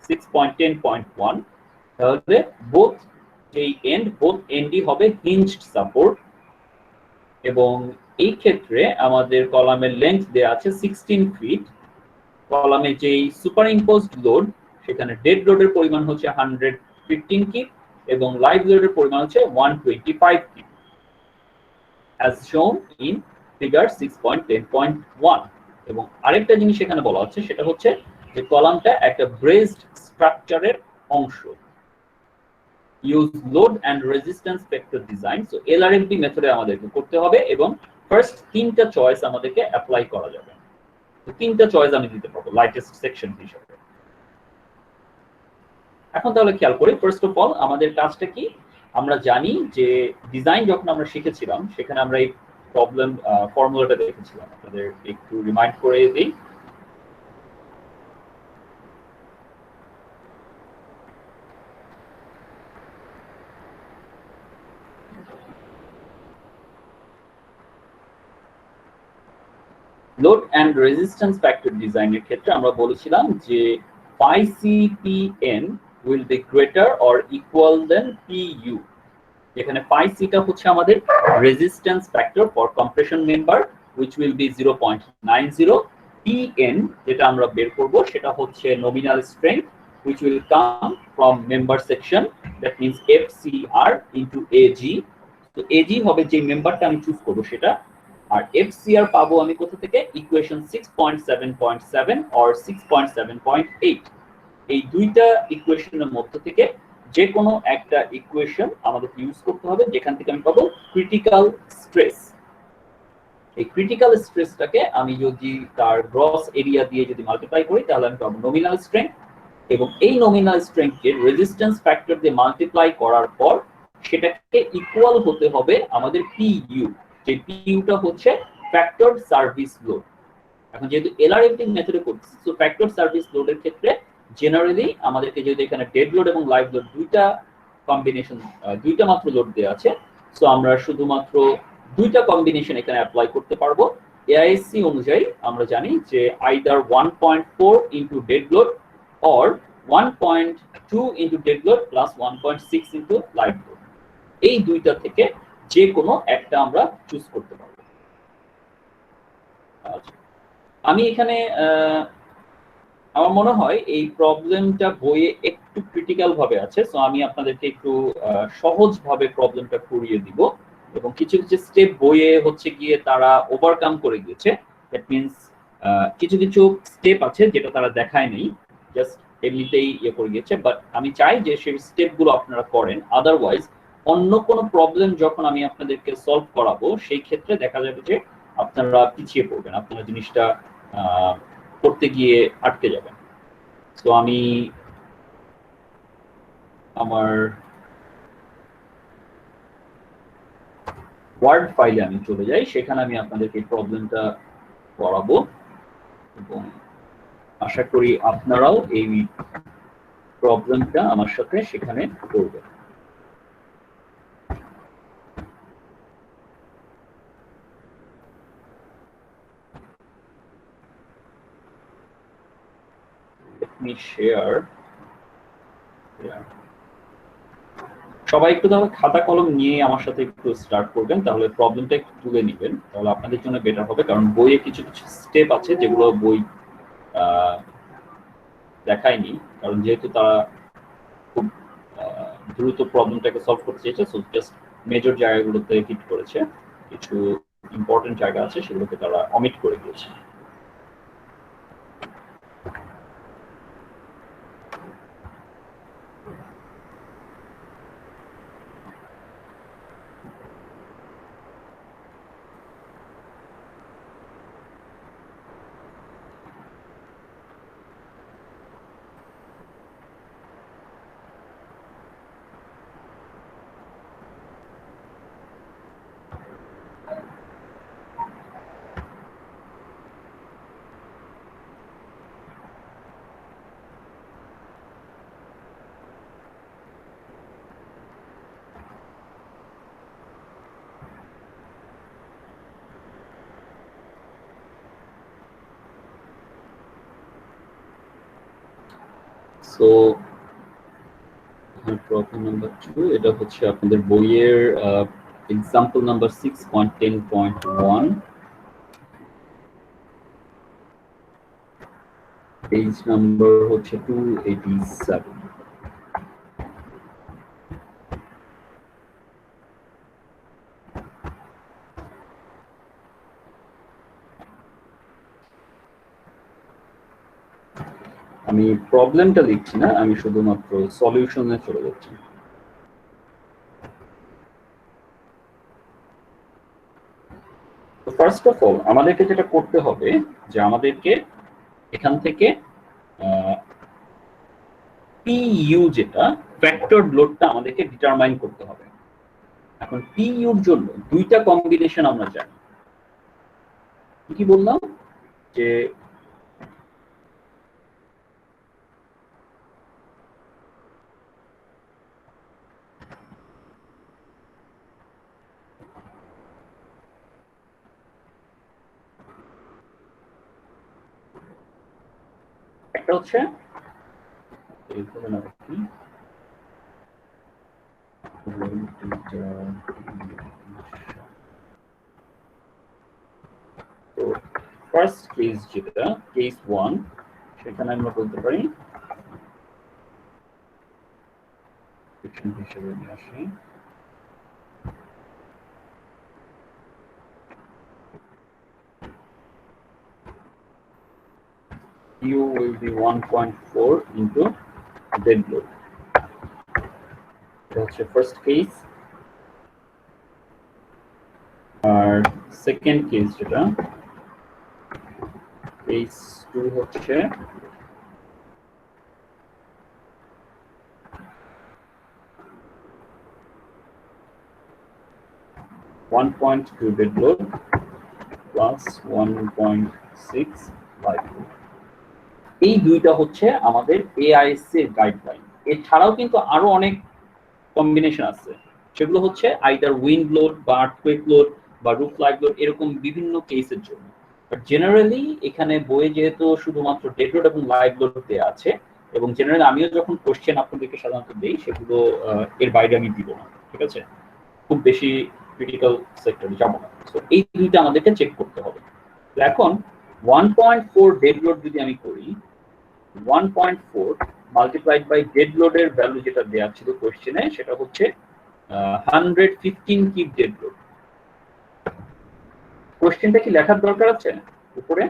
6.10.1 তাহলে বোথ যেই বোথ এন্ডই হবে হিঞ্জড সাপোর্ট এবং এই ক্ষেত্রে আমাদের কলামের লেন্থ দেয়া আছে 16 ফিট। কলামে যেই সুপার ইম্পোজড লোড সেখানে ডেড লোডের পরিমাণ হচ্ছে 115 কিপ এবং লাইভ লোডের পরিমাণ হচ্ছে 125 keep as shown in figure 6.10.1 এবং আরেকটা জিনিস এখানে বলা হচ্ছে সেটা হচ্ছে যে কলামটা একটা ব্রেসড স্ট্রাকচারের অংশ। Use load and resistance factor design, so LRFD মেথডে আমাদেরকে করতে হবে এবং ফার্স্ট তিনটা চয়েস আমাদেরকে অ্যাপ্লাই করা যাবে। তো তিনটা চয়েস আমি দিতে পারবো লাইটেস্ট সেকশন হিসেবে। এখন তাহলে খেয়াল করি ফার্স্ট অফ অল আমাদের কাজটা কি। আমরা জানি যে ডিজাইন যখন আমরা শিখেছিলাম সেখানে আমরা এই প্রবলেম ফর্মুলাটা দেখেছিলাম, আপনাদের একটু রিমাইন্ড করে দিই। লোড এন্ড রেজিস্ট্যান্স ফ্যাক্টর ডিজাইনের ক্ষেত্রে আমরা বলেছিলাম যে phi CPN will be greater or equal than PU, যেখানে phi C টা হচ্ছে আমাদের resistance factor for compression member which will be 0.90, PN যেটা আমরা বের করব সেটা হচ্ছে nominal strength which will come from member section, that means FCR into AG। তো AG হবে যে মেম্বারটা আমি চুজ করব সেটা, আর FCR পাবো আমি কোথা থেকে, ইকুয়েশন 6.7.7 or 6.7.8। এই দুইটা ইকুয়েশনের মধ্য থেকে যে কোনো একটা ইকুয়েশন আমাদের ইউজ করতে হবে যেখান থেকে আমি পাবো ক্রিটিক্যাল স্ট্রেস। এই ক্রিটিক্যাল স্ট্রেসটাকে আমি যদি তার গ্রস এরিয়া দিয়ে যদি মাল্টিপ্লাই করি তাহলে আমি পাবো নমিনাল স্ট্রেংথ, এবং এই নমিনাল স্ট্রেংথকে রেজিস্ট্যান্স ফ্যাক্টর দিয়ে মাল্টিপ্লাই করার পর সেটাকে ইকুয়াল হতে হবে আমাদের পিইউ, যে পিইউটা হচ্ছে ফ্যাক্টর সার্ভিস লোড। এখন যেহেতু এলআরএফডি মেথডে করছি, সো ফ্যাক্টর সার্ভিস লোডের ক্ষেত্রে জেনারেলি আমাদেরকে যদি এখানে ডেড লোড এবং লাইভ লোড দুইটা কম্বিনেশন, দুইটা মাত্র লোড দেওয়া আছে, সো আমরা শুধুমাত্র দুইটা কম্বিনেশন এখানে অ্যাপ্লাই করতে পারবো। এআইএসসি অনুযায়ী আমরা জানি যে either 1.4 into dead load or 1.2 into dead load plus 1.6 into live load, এই দুইটা থেকে যে কোনো একটা আমরা চুজ করতে পারবো। আচ্ছা, আমি এখানে আমার মনে হয় এই প্রবলেমটা বইয়ে একটু ক্রিটিক্যাল ভাবে আছে, সো আমি আপনাদেরকে একটু সহজ ভাবে প্রবলেমটা করিয়ে দিব এবং কিছু কিছু স্টেপ বইয়ে হচ্ছে গিয়ে তারা ওভারকাম করে গিয়েছে। দ্যাট মিন্স কিছু কিছু স্টেপ আছে যেটা তারা দেখায় নেই, জাস্ট এমনিতেই ইয়ে করে গিয়েছে, বাট আমি চাই যে সেই স্টেপগুলো আপনারা করেন, আদারওয়াইজ অন্য কোনো প্রবলেম যখন আমি আপনাদেরকে সলভ করাবো সেই ক্ষেত্রে দেখা যাবে যে আপনারা পিছিয়ে পড়বেন, আপনারা জিনিসটা করতে গিয়ে আটকে যাবেন। তো আমি আমার ওয়ার্ড ফাইলে আমি চলে যাই, সেখানে আমি আপনাদেরকে এই প্রবলেমটা করাবো এবং আশা করি আপনারাও এই প্রবলেমটা আমার সাথে সেখানে করবেন। Let me share. সবাই একটু তাহলে খাতা কলম নিয়ে আমার সাথে একটু স্টার্ট করবেন, তাহলে প্রবলেমটা একটু তুলে নেবেন, তাহলে আপনাদের জন্য বেটার হবে, কারণ বইয়ে কিছু কিছু স্টেপ আছে যেগুলো বই দেখায়নি, কারণ যেহেতু তারা খুব দ্রুত প্রবলেমটাকে সলভ করতে চেয়েছে, সো জাস্ট মেজর জায়গাগুলোতে হিট করেছে, কিছু ইম্পর্টেন্ট জায়গা আছে সেগুলোকে তারা অমিট করে দিয়েছে। সো প্রবলেম নাম্বার 2 এটা হচ্ছে আপনাদের বইয়ের এক্সাম্পল নাম্বার 6.10.1 পেজ নাম্বার হচ্ছে 287। আমি প্রবলেমটা লিখছি না, আমি শুধুমাত্র সলিউশনে চলে যাচ্ছি। ফার্স্ট অফ অল আমাদেরকে যেটা করতে হবে যে আমাদেরকে এখান থেকে পিইউ যেটা ফ্যাক্টরড লোডটা আমাদেরকে ডিটারমাইন করতে হবে। এখন পিইউর জন্য দুইটা কম্বিনেশন আমরা জানি। কি বললাম যে একটা হচ্ছে তো ফার্স্ট কেস যেটা কেস 1 সেখানে আমরা বলতে পারি সেকশন হিসেবে নিয়ে আসি U will be 1.4 into dead load. That's your first case. Our second case যেটা case 2 হচ্ছে 1.2 dead load plus 1.6 live load. এই দুইটা হচ্ছে আমাদের এআইএসসি এর গাইডলাইন। এছাড়াও কিন্তু আরো অনেক কম্বিনেশন আছে, সেগুলো হচ্ছে আইদার উইন্ড লোড বা আর্থকুয়েক লোড বা রুফ লাইভ লোড, এরকম বিভিন্ন কেসের জন্য। বাট জেনারেলি এখানে বইয়ে যেহেতু শুধুমাত্র ডেড লোড এবং লাইভ লোড দেওয়া আছে, এবং জেনারেলি আমিও যখন কোশ্চেন আপনাদেরকে সাধারণত দিই সেগুলো এর বাইরে আমি দিব না, ঠিক আছে? খুব বেশি ক্রিটিক্যাল সেক্টরে যাব না। তো এই দুইটা আমাদেরকে চেক করতে হবে। এখন 1.4 ডেড লোড যদি আমি করি, 1.4 মাল্টিপ্লাইড বাই ডেড লোডের ভ্যালু যেটা দেওয়া ছিল কোশ্চেনে সেটা হচ্ছে 115 কিপ ডেড লোড। কোশ্চেনটা কি লেখার দরকার আছে উপরে,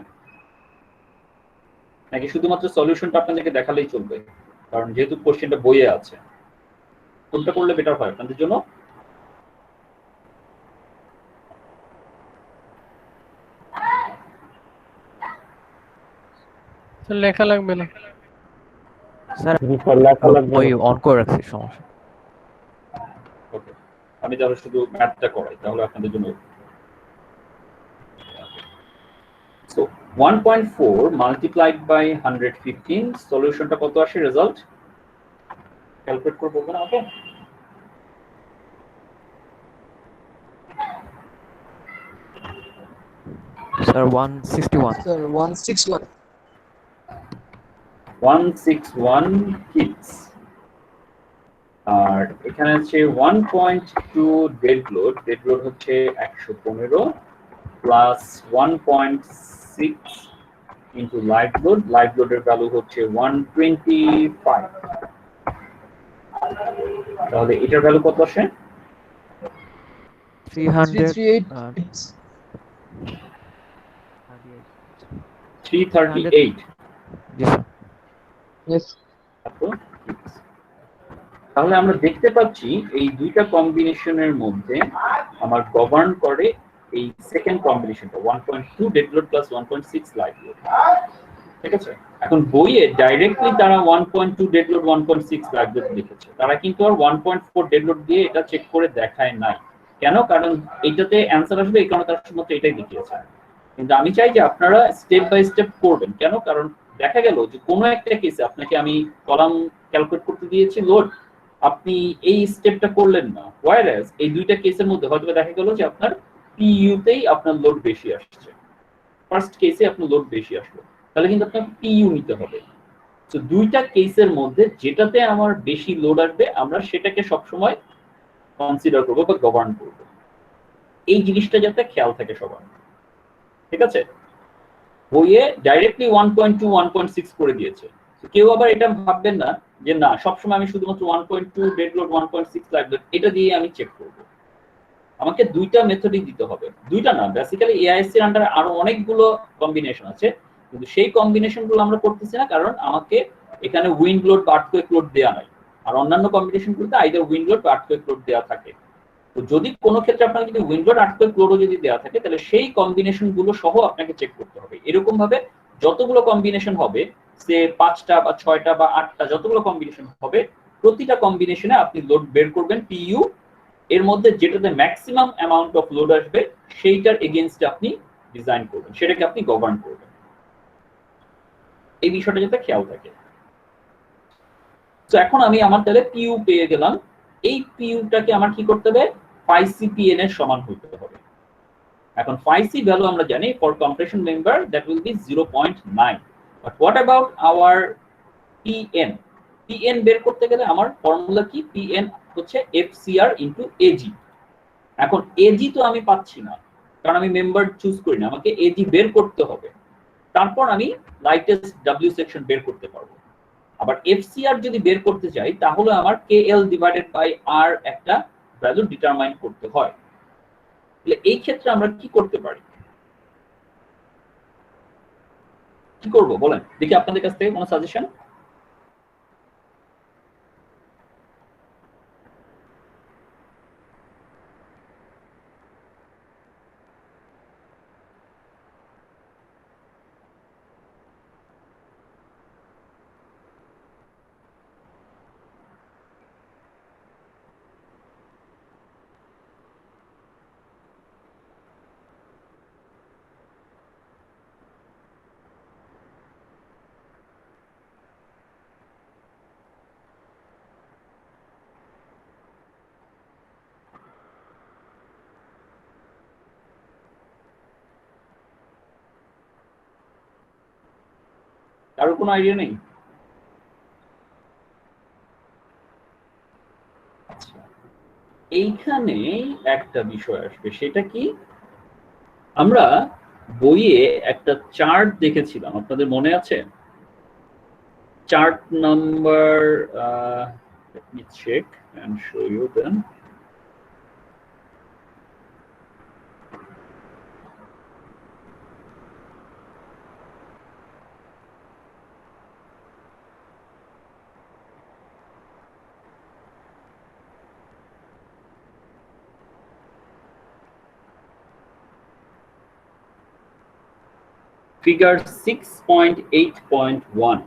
নাকি শুধুমাত্র সলিউশনটা আপনাদেরকে দেখালেই চলবে? কারণ যেহেতু কোশ্চেনটা বইয়ে আছে, কোনটা করলে বেটার হয় আপনাদের জন্য? লেখা লাগবে না স্যার, লেখা লাগবে ওই অন করে রাখছি, সমস্যা। ওকে, আমি তাহলে শুধু ম্যাথটা করাই, তাহলে আপনাদের জন্য। সো 1.4 মাল্টিপ্লাইড বাই 115, সলিউশনটা কত আসে রেজাল্ট? ক্যালকুলেট করে বলবেন আমাকে? স্যার 161। Sir 161 161 keeps. আর এখানে আছে 1.2 ডেড লোড, ডেড লোড হচ্ছে 115 plus 1.6 into live load, live লোডের ভ্যালু হচ্ছে 125। তাহলে এটার ভ্যালু কত আসে? 338। তাহলে আমরা দেখতে পাচ্ছি এই দুইটা কম্বিনেশনের মধ্যে আমার গভর্ন করে এই সেকেন্ড কম্বিনেশনটা 1.2 dead load plus 1.6 live load, ঠিক আছে? এখন বইয়ে ডাইরেক্টলি তারা 1.2 ডেড লোড 1.6 লাইভ লোড লিখেছে, তারা কিন্তু আর 1.4 ডেড লোড দিয়ে এটা চেক করে দেখায় নাই। কেন? কারণ এইটাতে অ্যানসার আসবে এই কারণে তারা শুধুমাত্র এটাই লিখিয়েছে। কিন্তু আমি চাই যে আপনারা স্টেপ বাই স্টেপ করবেন। কেন? কারণ দেখা গেল যে কোনো একটা কেসে আপনাকে আমি কলাম ক্যালকুলেট করতে দিয়েছি লোড, আপনি এই স্টেপটা করলেন না, হোয়ারএজ এই দুইটা কেসের মধ্যে হয়তো দেখা গেল যে আপনার পিইউতেই আপনার লোড বেশি আসছে, ফার্স্ট কেসে আপনার লোড বেশি আসলো, তাহলে কিন্তু আপনার পিইউ নিতে হবে। তো দুইটা কেসের মধ্যে যেটাতে আমার বেশি লোড আসবে আমরা সেটাকে সবসময় কনসিডার করবো বা গভর্ন করবো। এই জিনিসটা যাতে খেয়াল থাকে সবার, ঠিক আছে? বইয়ে ডাইরেক্টলি 1.2 1.6 করে দিয়েছে, কেউ আবার এটা ভাববেন না যে না সবসময় আমি শুধুমাত্র 1.2 ডেড লোড 1.6 লাইভ লোড এটা দিয়ে আমি চেক করব। আমাকে দুইটা মেথডই দিতে হবে, দুইটা না বেসিক্যালি এআইএসসি এর আন্ডারে আরো অনেকগুলো কম্বিনেশন আছে, কিন্তু সেই কম্বিনেশনগুলো আমরা করতেছি না কারণ আমাকে এখানে উইন্ড লোড বা আর্থকুয়েক লোড দেয়া নাই। আর অন্যান্য কম্বিনেশনগুলোতে আইদার উইন্ড লোড বা আর্থকুয়েক লোড দেওয়া থাকে। তো যদি কোনো ক্ষেত্রে আপনার যদি উইন্ড লোড আর্থকুয়েক লোডও যদি দেওয়া থাকে তাহলে সেই কম্বিনেশন গুলো সহ আপনাকে চেক করতে হবে। এরকম ভাবে যতগুলো কম্বিনেশন হবে, সে 5টা বা 6টা বা 8টা যতগুলো কম্বিনেশন হবে, প্রতিটা কম্বিনেশনে আপনি লোড বের করবেন পিইউ, এর মধ্যে যেটাতে ম্যাক্সিমাম অ্যামাউন্ট অফ লোড আসবে সেইটার এগেইনস্টে আপনি ডিজাইন করবেন, সেটাকে আপনি গভর্ন করবেন। এই বিষয়টা যাতে খেয়াল থাকে। তো এখন আমি আমার তাহলে পিইউ পেয়ে গেলাম, এই পিইউটাকে আমার কি করতে হবে, 5cpn এর সমান হতে হবে। এখন 5c ভ্যালু আমরা জানি for compression member that will be 0.9, but what about our pn? pn বের করতে গেলে আমার ফর্মুলা কি, pn হচ্ছে fcr ইনটু ag। এখন ag তো আমি পাচ্ছি না কারণ আমি মেম্বার চুজ করি না, আমাকে ag বের করতে হবে, তারপর আমি লাইটেস্ট w সেকশন বের করতে পারবো। আবার fcr যদি বের করতে চাই তাহলে আমার kl ডিভাইডেড বাই r একটা ভ্যালু ডিটারমাইন করতে হয়। তাহলে এই ক্ষেত্রে আমরা কি করতে পারি, কি করব বলেন দেখি আপনাদের কাছ থেকে কোনো সাজেশন? কারো কোনো আইডিয়া নেই? আচ্ছা, এইখানে একটা বিষয় আসবে, সেটা কি, আমরা বইয়ে একটা চার্ট দেখেছিলাম, আপনাদের মনে আছে? Chart number let me check and show you then. Figure 6.8.1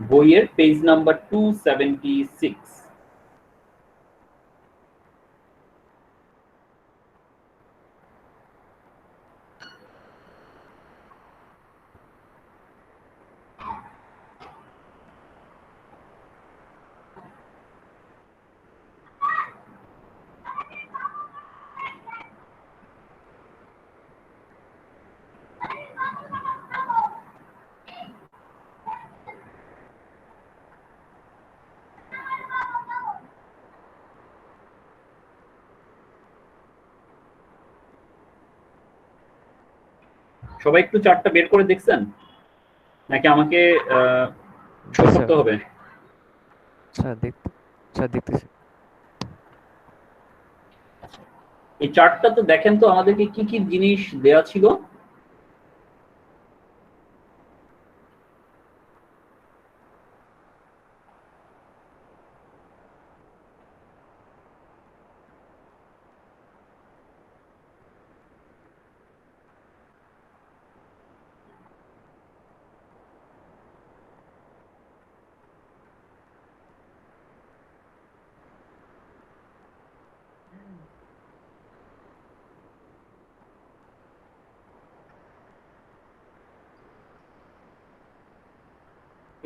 বইয়ের পেজ নাম্বার 276। সবাই একটু চার্টটা বের করে দেখছেন নাকি আমাকে শো করতে হবে? স্যার দেখতেছি। এই চার্টটা তো দেখেন তো আমাদেরকে কি কি জিনিস দেয়া ছিল।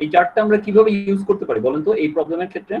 এই চার্টটা আমরা কিভাবে ইউজ করতে পারি বলেন তো এই প্রবলেমের ক্ষেত্রে?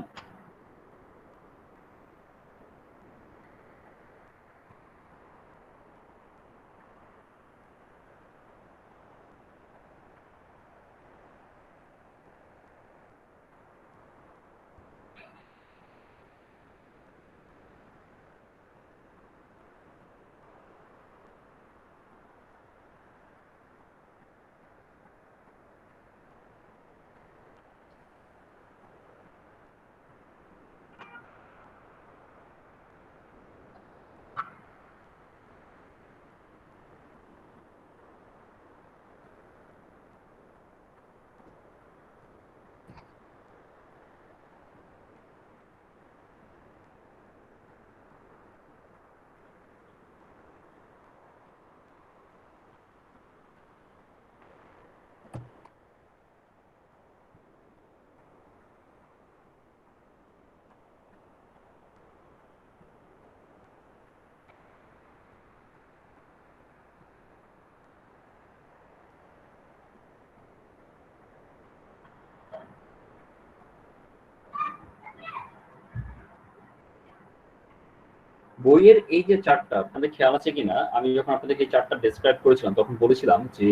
বইয়ের এই যে চার্টটা আপনাদের খেয়াল আছে কিনা, আমি যখন আপনাদেরকে এই চার্টটা ডেসক্রাইব করেছিলাম তখন বলেছিলাম যে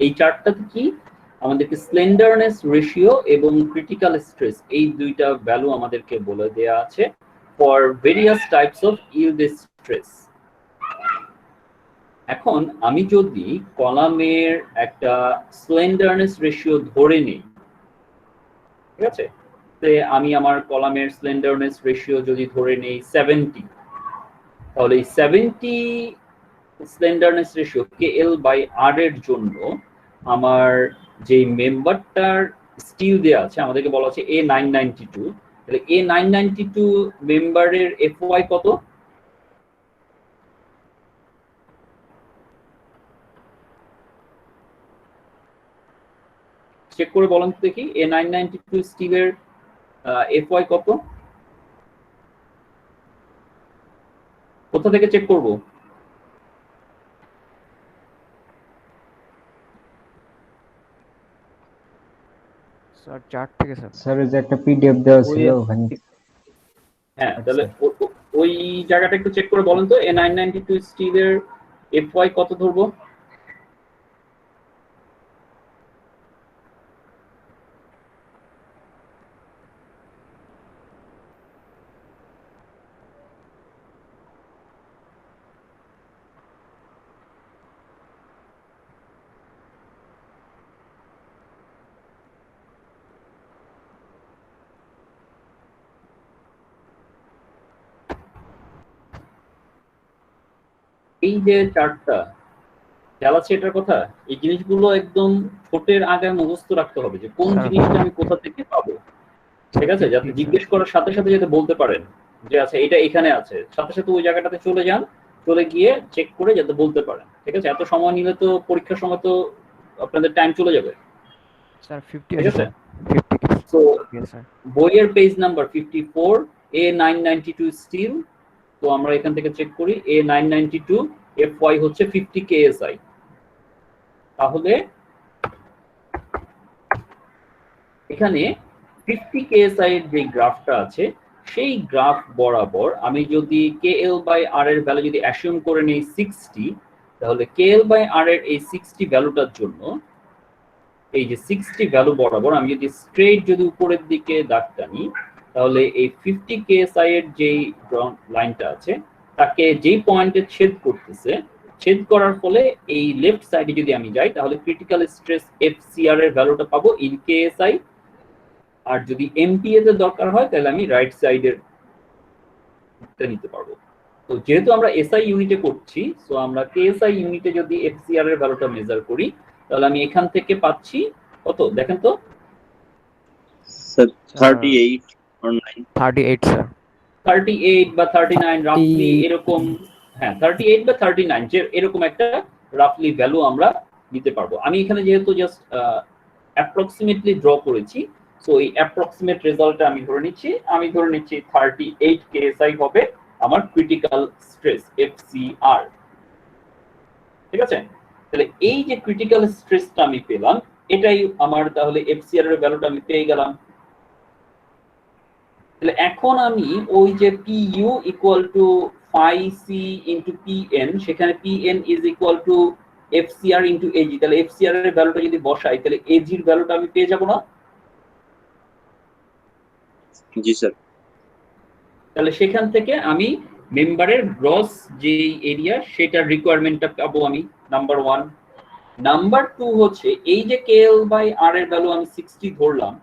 এই চার্টটাতে কি আমাদেরকে স্লেন্ডারনেস রেশিও এবং ক্রিটিক্যাল স্ট্রেস এই দুইটা ভ্যালু আমাদেরকে বলে দেয়া আছে for various types of yield stress. এখন আমি যদি কলামের একটা স্লেন্ডারনেস রেশিও ধরে নিই, ঠিক আছে, আমি আমার কলামের স্লেন্ডারনেস রেশিও যদি ধরে নেই 70, তাহলে এই 70 স্লেন্ডারনেস রেশিও KL/R এর জন্য আমার যে মেম্বারটার স্টিল দেয়া আছে, আমাদেরকে বলা আছে A992, তাহলে A992 মেম্বারের FY কত? চেক করে বলেন তো দেখি, A992 স্টিলের FY কত? কোথা থেকে চেক করব? স্যার চার্ট থেকে স্যার। স্যার যে একটা পিডিএফ দেওয়া ছিল ওখানে। হ্যাঁ, তাহলে ওই জায়গাটা একটু চেক করে বলেন তো A992 স্টিলের FY কত ধরবো? এই যে চার্টটা খেয়াল আছে এটার কথা, এই জিনিসগুলো একদম ঠোঁটের আগায় মুখস্থ রাখতে হবে যে কোন জিনিসটা আমি কোথা থেকে পাবো, ঠিক আছে, যাতে জিজ্ঞেস করার সাথে সাথে যাতে বলতে পারেন যে আচ্ছা এটা এখানে আছে, সাথে সাথে ওই জায়গাটাতে চলে যান, চলে গিয়ে চেক করে যাতে বলতে পারেন, ঠিক আছে। এত সময় নিলে তো পরীক্ষার সময় তো আপনাদের টাইম চলে যাবে স্যার 50 ঠিক আছে। 50 তো স্যার বইয়ের পেজ নাম্বার 54 A992 স্টিল। তো আমরা এখান থেকে চেক করি A992 FY হচ্ছে 50 KSI। তাহলে এখানে 50 KSI এর যে গ্রাফটা আছে সেই গ্রাফ বরাবর আমি যদি KL/R এর ভ্যালু যদি অ্যাসিউম করে নেই 60, তাহলে KL/R এর এই 60 ভ্যালুটার জন্য এই যে 60 ভ্যালু বরাবর আমি যদি স্ট্রেট যদি উপরের দিকে দাগ টানি, তাহলে এই 50 KSI এর যেই লাইনটা আছে তাকে যেই পয়েন্টে ছেদ করতেছে, ছেদ করার ফলে এই লেফট সাইডে যদি আমি যাই তাহলে ক্রিটিক্যাল স্ট্রেস FCR এর ভ্যালুটা পাবো ইন KSI, আর যদি MPA তে দরকার হয় তাহলে আমি রাইট সাইডের নিতে পারবো। তো যেহেতু আমরা SI ইউনিটে করছি, সো আমরা KSI ইউনিটে যদি FCR এর ভ্যালুটা মেজার করি তাহলে আমি এখান থেকে পাচ্ছি কত দেখেন তো স্যার 38 or 9 38 স্যার 38 বা 39 রাফলি এরকম, হ্যাঁ 38 বা 39 যে এরকম একটা রাফলি ভ্যালু আমরা নিতে পারবো। আমি এখানে যেহেতু জাস্ট অ্যাপ্রক্সিমেটলি ড্র করেছি, সো এই অ্যাপ্রক্সিমেট রেজাল্টটা আমি ধরে নিচ্ছি 38 KSI হবে আমার ক্রিটিক্যাল স্ট্রেস FCR, ঠিক আছে। তাহলে এই যে ক্রিটিক্যাল স্ট্রেসটা আমি পেলাম, এটাই আমার তাহলে FCR এর ভ্যালুটা আমি পেয়ে গেলাম। তাহলে এখন আমি ওই যে PU equal to phi C into PN, সেখানে PN is equal two FCR into AG, তাহলে FCR এর ভ্যালুটা যদি বসাই তাহলে AG এর ভ্যালুটা আমি পেয়ে যাব না? জি স্যার। তাহলে সেখান থেকে আমি মেম্বারের গ্রস যে এরিয়া সেটার রিকোয়ারমেন্টটা পাবো আমি, নাম্বার 1। নাম্বার 2 হচ্ছে এই যে KL/R এর ভ্যালু আমি 60 ধরলাম,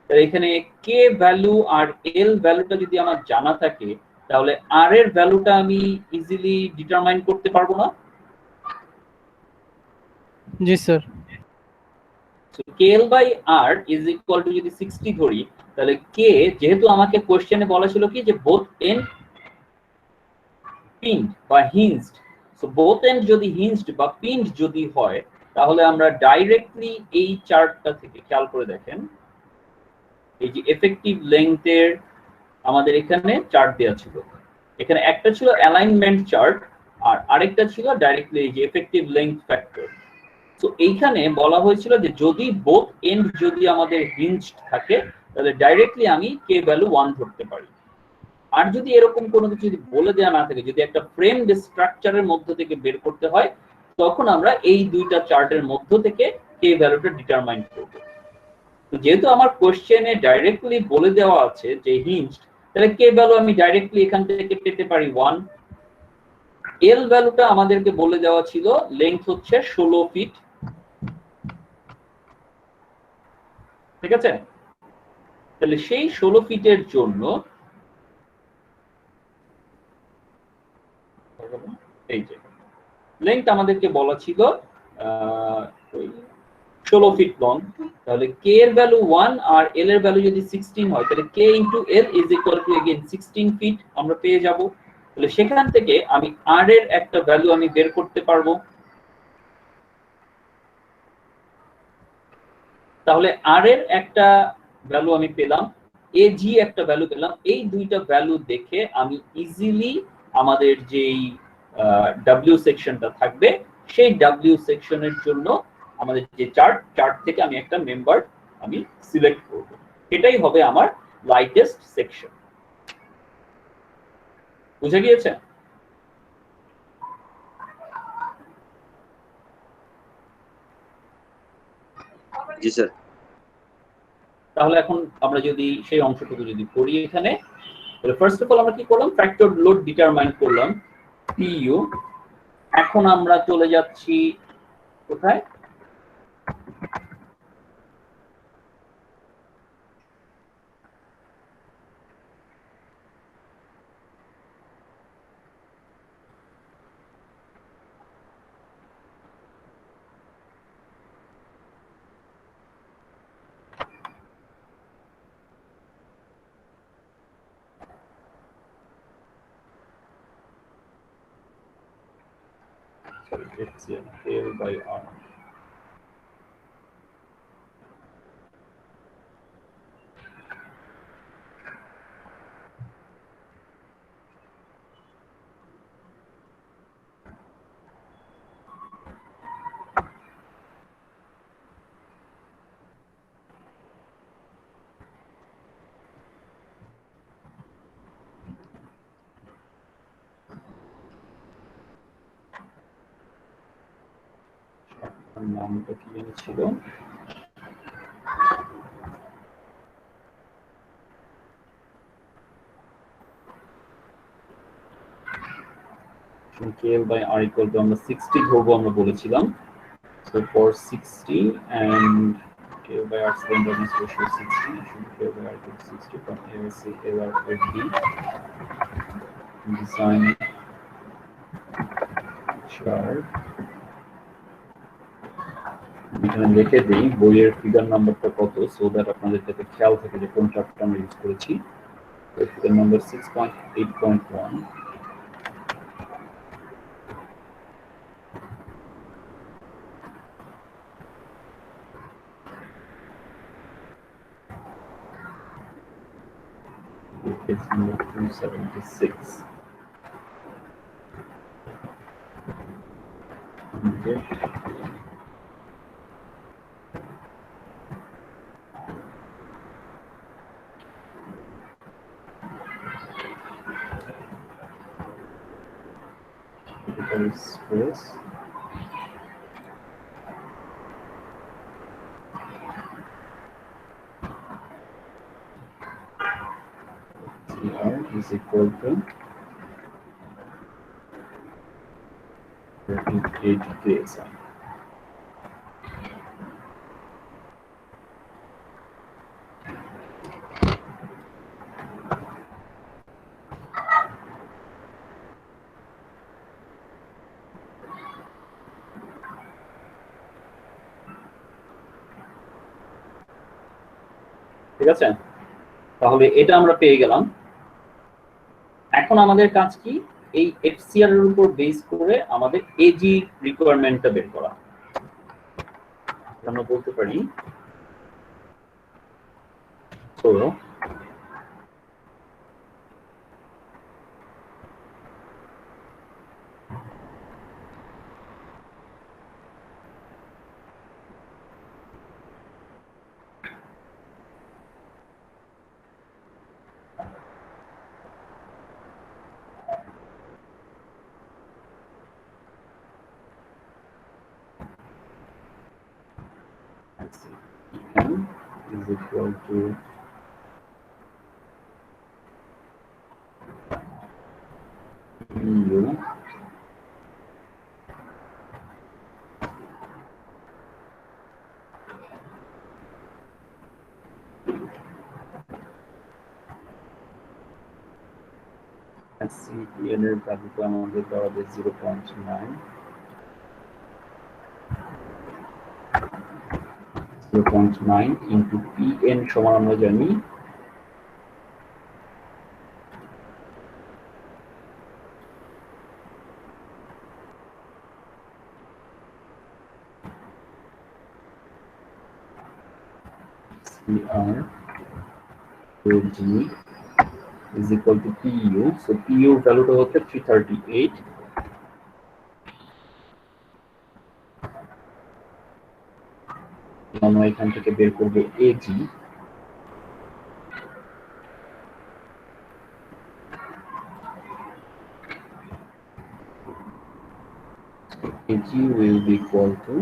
তাহলে এখানে K ভ্যালু আর L ভ্যালুটা যদি আমার জানা থাকে তাহলে R এর ভ্যালুটা আমি ইজিলি ডিটারমাইন করতে পারবো না? জি sir. So KL/R is equal to যদি 60 ধরি, তাহলে K যেহেতু আমাকে কোশ্চেনে বলা ছিল কি যে বোথ এন্ড পিনড বা হিঞ্জড, সো বোথ এন্ড যদি হিঞ্জড বা পিনড যদি হয় তাহলে আমরা ডাইরেক্টলি এই চার্টটা থেকে খেয়াল করে দেখেন, এই যে এফেক্টিভ লেংথের আমাদের এখানে চার্ট দেওয়া ছিল, এখানে একটা ছিল অ্যালাইনমেন্ট চার্ট আর আরেকটা ছিল ডাইরেক্টলি এই যে এফেক্টিভ লেংথ ফ্যাক্টর। তো এইখানে বলা হয়েছিল যে যদি বোথ এন্ড যদি আমাদের হিঞ্জড থাকে তাহলে ডাইরেক্টলি আমি K ভ্যালু 1 ধরতে পারি। আর যদি এরকম কোনো কিছু যদি বলে দেওয়া না থাকে, যদি একটা ফ্রেমড স্ট্রাকচারের মধ্য থেকে বের করতে হয়, তখন আমরা এই দুইটা চার্টের মধ্য থেকে কে ভ্যালুটা ডিটারমাইন করব। তো যেহেতু আমার কোশ্চেনে ডাইরেক্টলি বলে দেওয়া আছে যে হিঞ্জ, তাহলে কে ভ্যালু আমি ডাইরেক্টলি এখান থেকে পেতে পারি 1। এল ভ্যালুটা আমাদেরকে বলে দেওয়া ছিল লেংথ হচ্ছে 16 ফিট, ঠিক আছে? তাহলে সেই 16 ফিটের জন্য এই যে লেংথ আমাদেরকে বলা ছিল 16 ফিট লং। তাহলে কে এর ভ্যালু 1 আর এল এর ভ্যালু যদি 16 হয়, তাহলে K into L is equal to again 16 feet আমরা পেয়ে যাব। তাহলে সেখান থেকে আমি আর এর একটা ভ্যালু আমি বের করতে পারবো। তাহলে আর এর একটা ভ্যালু আমি পেলাম, এ জি একটা ভ্যালু পেলাম। এই দুইটা ভ্যালু দেখে আমি ইজিলি আমাদের যেই ডাব্লিউ সেকশনটা থাকবে, সেই ডাব্লিউ সেকশনের জন্য আমাদের যে চার্ট থেকে আমি একটা মেম্বার আমি সিলেক্ট করব। এটাই হবে আমার লাইটেস্ট সেকশন। বুঝে গিয়েছে? জি স্যার। তাহলে এখন আমরা যদি সেই অংশটুকু যদি করি এখানে, তাহলে ফার্স্ট অফ অল আমরা কি করলাম, ফ্যাক্টর লোড ডিটারমাইন করলাম পিইউ। এখন আমরা চলে যাচ্ছি কোথায়, HCl L by R। নামটা কি জানি ছিল, KL by R equal to আমরা 60 ধরবো আমরা বলেছিলাম। So for 60 and KL by R cylinder is ratio 60, should KL by R equal to 60 from ASC LR at D. Design chart. এখানে লিখে দিই বইয়ের ফিগার নাম্বারটা কত, সো দ্যাট আপনাদের যাতে খেয়াল থাকে যে কোন চার্টটা আমরা ইউজ করেছি। Figure number 6.8.1। Page number 276. Okay. Space. R is equal to 38 KSI. ঠিক আছে, তাহলে এটা আমরা পেয়ে গেলাম। এখন আমাদের কাজ কি, এই এফসিআর এর উপর বেস করে আমাদের এজি রিকোয়ারমেন্টটা বের করা। আমরা বলতে পারি তো n is equal to u CPN এর ভ্যালুটা আমাদের দেওয়া হবে 0.9 into PN সমান আমরা জানি CR G is equal to PU. So PU ভ্যালুটা হচ্ছে 338. আমরা এখান থেকে বের করব AG. AG will be equal to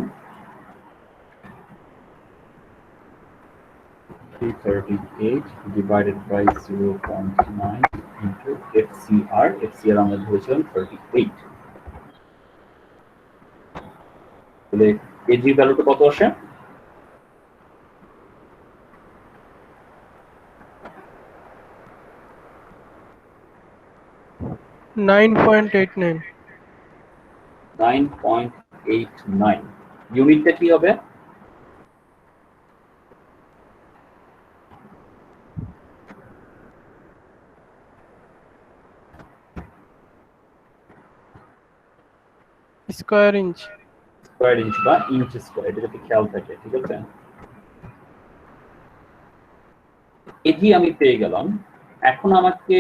338 divided by 0.9 into FCR. FCR আমরা ধরেছিলাম 38. তাহলে AG ভ্যালুটা কত আসে? $9.89 ইউনিটটা কি হবে? স্কয়ার ইঞ্চ বা ইঞ্চ স্কয়ার, এটা যদি খেয়াল থাকে, ঠিক আছে? এজি আমি পেয়ে গেলাম। এখন আমাকে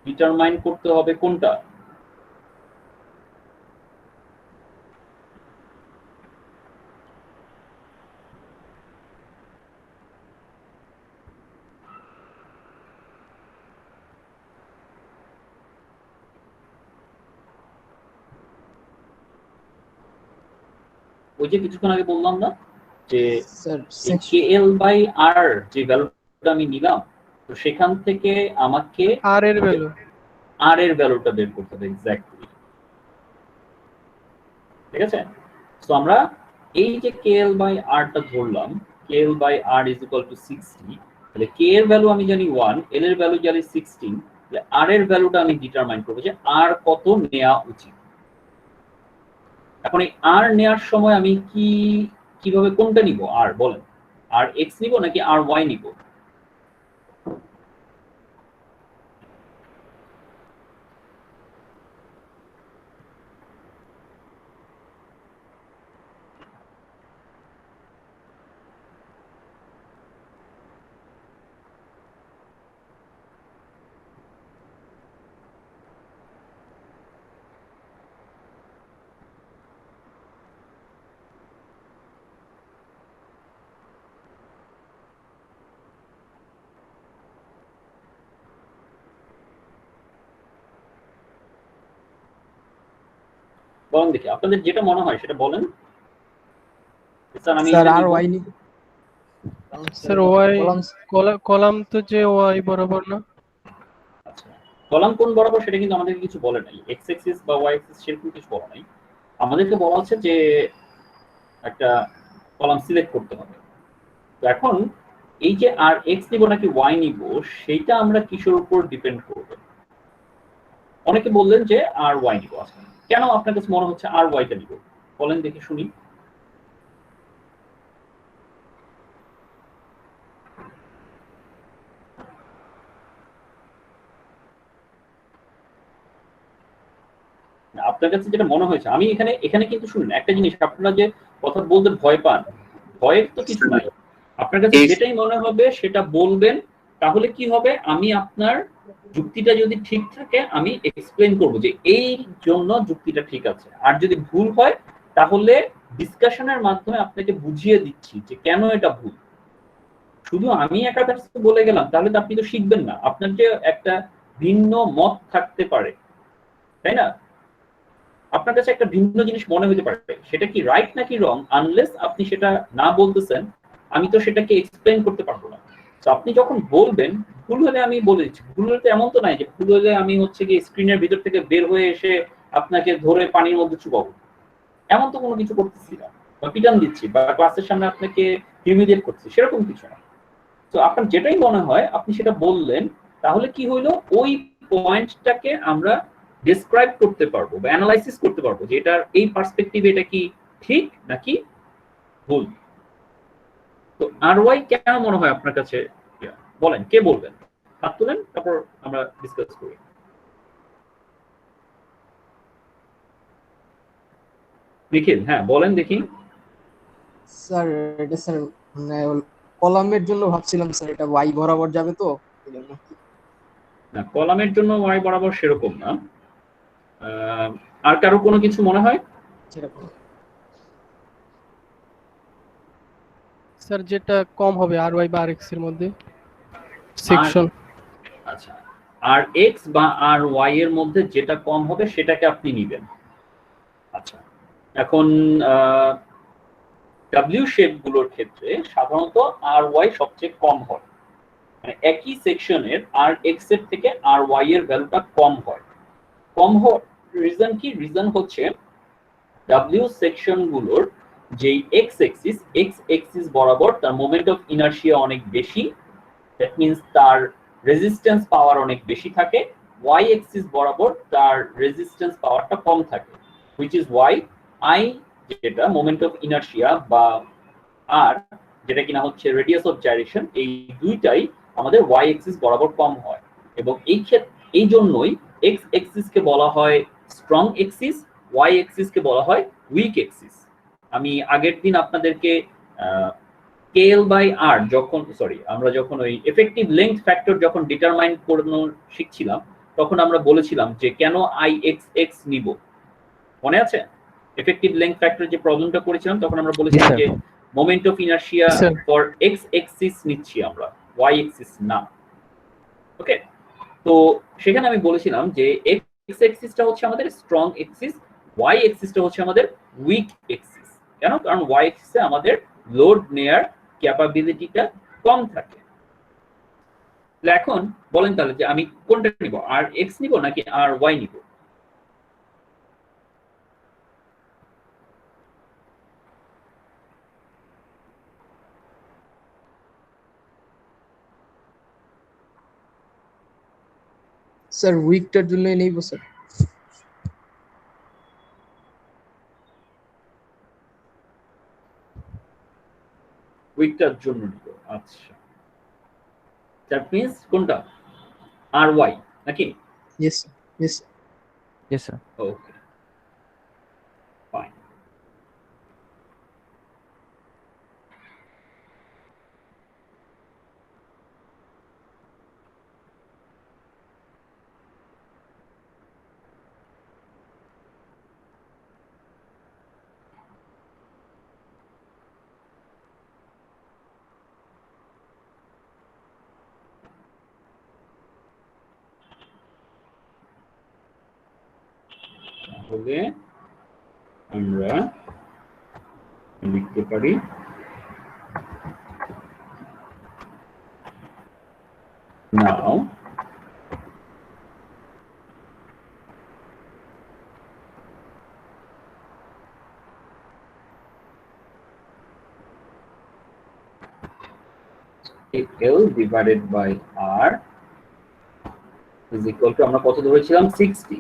ডিটারমাইন করতে হবে কোনটা? ওই যে কিছুক্ষণ আগে বললাম না যে KL বাই R যে ভ্যালুটা আমি নিলাম, তো সেখান থেকে আমাকে আর এর ভ্যালুটা বের করতে হবে এক্স্যাক্টলি, ঠিক আছে? তো আমরা এই যে KL বাই R টা ধরলাম, KL by R is equal to 60, তাহলে K এর ভ্যালু আমি জানি 1, L এর ভ্যালু জানি 16, তাহলে R এর ভ্যালুটা আমি ডিটারমাইন করব যে R কত নেওয়া উচিত। এখন এই R নেওয়ার সময় আমি কিভাবে কোনটা নিব? R বলেন, R X নিব নাকি R Y নিব? বলেন দেখি, আপনাদের যেটা মনে হয় সেটা বলেন। স্যার আর ওয়াই নিব। স্যার ওয়াই কলাম তো যে ওয়াই বরাবর না। আচ্ছা, কলাম কোন বরাবর সেটা কিন্তু আমাদের কিছু বলে নাই, এক্স অ্যাক্সিস বা ওয়াই অ্যাক্সিস সেরকম কিছু বলা নাই। আমাদেরকে বলা হচ্ছে যে একটা কলাম সিলেক্ট করতে হবে। তো এখন এই যে আর এক্স নিব নাকি ওয়াই নিব, সেইটা আমরা কিসের উপর ডিপেন্ড করব? অনেকে বললেন যে আর ওয়াই নিব। আচ্ছা, কেন আপনার কাছে মনে হচ্ছে আর ওয়াইটা নিব? বলেন দেখি শুনি। আপনার কাছে যেটা মনে হয়েছে, আমি এখানে কিন্তু শুনুন একটা জিনিস, আপনারা যে কথা বলতে ভয় পান, ভয়ের তো কিছু নাই। আপনার কাছে যেটাই মনে হবে সেটা বলবেন, তাহলে কি হবে, আমি আপনার যুক্তিটা যদি ঠিক থাকে আমি এক্সপ্লেইন করব যে এই জন্য যুক্তিটা ঠিক আছে, আর যদি ভুল হয় তাহলে ডিসকাশনের মাধ্যমে আপনাকে বুঝিয়ে দিচ্ছি যে কেন এটা ভুল। শুধু আমি একা বলে গেলাম তাহলে তো আপনি তো শিখবেন না, আপনার যে একটা ভিন্ন মত থাকতে পারে, তাই না? আপনার কাছে একটা ভিন্ন জিনিস মনে হতে পারে, সেটা কি রাইট নাকি রং, আনলেস আপনি সেটা না বলতেছেন আমি তো সেটাকে এক্সপ্লেইন করতে পারবো না। তো আপনি যখন বলবেন ভুল হলে আমি বলে দিচ্ছি, ভুল হলে এমন তো নাই যে ভুল হলে আমি হচ্ছে কি স্ক্রিনের ভিতর থেকে বের হয়ে এসে আপনাকে ধরে পানির মধ্যে চুবাবো, এমন তো কোনো কিছু করতেছি না, বা পিটান দিচ্ছি বা ক্লাসের সামনে আপনাকে হিউমিলিয়েট করছি, সেরকম কিছু না। তো আপনার যেটাই মনে হয় আপনি সেটা বললেন, তাহলে কি হইলো ওই পয়েন্টটাকে আমরা ডেসক্রাইব করতে পারবো বা অ্যানালাইসিস করতে পারবো যে এটার এই পার্সপেক্টিভে এটা কি ঠিক নাকি ভুল। তো আর ওয়াই কেন মনে হয় আপনার কাছে, বলেন কে বলবেন, হাত তুলেন তারপর আমরা ডিসকাস করি। নিখিল, হ্যাঁ বলেন দেখি। স্যার এটা স্যার মানে কলামের জন্য ভাবছিলাম স্যার, এটা ওয়াই বরাবর যাবে তো এজন্য। না, কলামের জন্য ওয়াই বরাবর সেরকম না। আর কারো কোনো কিছু মনে হয়? সেরকম স্যার যেটা কম হবে আর ওয়াই বা আর এক্স এর মধ্যে সেকশন। আচ্ছা, আর এক্স বা আর ওয়াই এর মধ্যে যেটা কম হবে সেটাকে আপনি নেবেন। আচ্ছা, এখন ডাব্লিউ শেপ গুলোর ক্ষেত্রে সাধারণত আর ওয়াই সবচেয়ে কম হয়, মানে একই সেকশনের আর এক্স এর থেকে আর ওয়াই এর ভ্যালুটা কম হয়। কম হওয়ার রিজন কি? রিজন হচ্ছে ডাব্লিউ সেকশন গুলোর যেই এক্স এক্সিস বরাবর তার মোমেন্ট অফ ইনার্শিয়া অনেক বেশি, দ্যাট মিন্স তার রেজিস্ট্যান্স পাওয়ার অনেক বেশি থাকে। ওয়াই এক্সিস বরাবর তার রেজিস্ট্যান্স পাওয়ারটা কম থাকে, হুইচ ইজ ওয়াই আই যেটা মোমেন্ট অফ ইনার্শিয়া বা আর যেটা কিনা হচ্ছে রেডিয়াস অফ জাইরেশন, এই দুইটাই আমাদের ওয়াই এক্সিস বরাবর কম হয়। এবং এই জন্যই এক্স এক্সিস কে বলা হয় স্ট্রং এক্সিস, ওয়াই এক্সিস কে বলা হয় উইক এক্সিস। আমি আগের দিন আপনাদেরকে কেএল বাই আর আমরা যখন ওই এফেক্টিভ লেংথ ফ্যাক্টর যখন ডিটারমাইন করানো শিখছিলাম, তখন আমরা বলেছিলাম যে কেন আই এক্স এক্স নিব, মনে আছে? এফেক্টিভ লেংথ ফ্যাক্টর যে প্রবলেমটা করেছিলাম তখন আমরা বলেছিলাম যে moment of inertia for x axis নিচ্ছি আমরা, ওয়াই এক্সিস না। ওকে, তো সেখানে আমি বলেছিলাম যে এক্স এক্সিসটা হচ্ছে আমাদের স্ট্রং এক্সিস, ওয়াই এক্সিসটা হচ্ছে আমাদের উইক এক্সিস। কেন? কারণ ওয়াই এক্সিসে আমাদের লোড নেয়ার ক্যাপাবিলিটিটা কম থাকে। এখন বলেন তাহলে যে আমি কোনটা নিব, আর এক্স নিব নাকি আর ওয়াই নিব? স্যার উইকটার জন্য নেব স্যার। উইকটার জন্য নিব, আচ্ছা। দ্যাট মিন্স কোনটা, আর ওয়াই নাকি? Yes yes Yes, sir. ওকে, ফাইন। তাহলে আমরা লিখতে পারি now L divided by R is equal to, আমরা কত ধরেছিলাম, 60।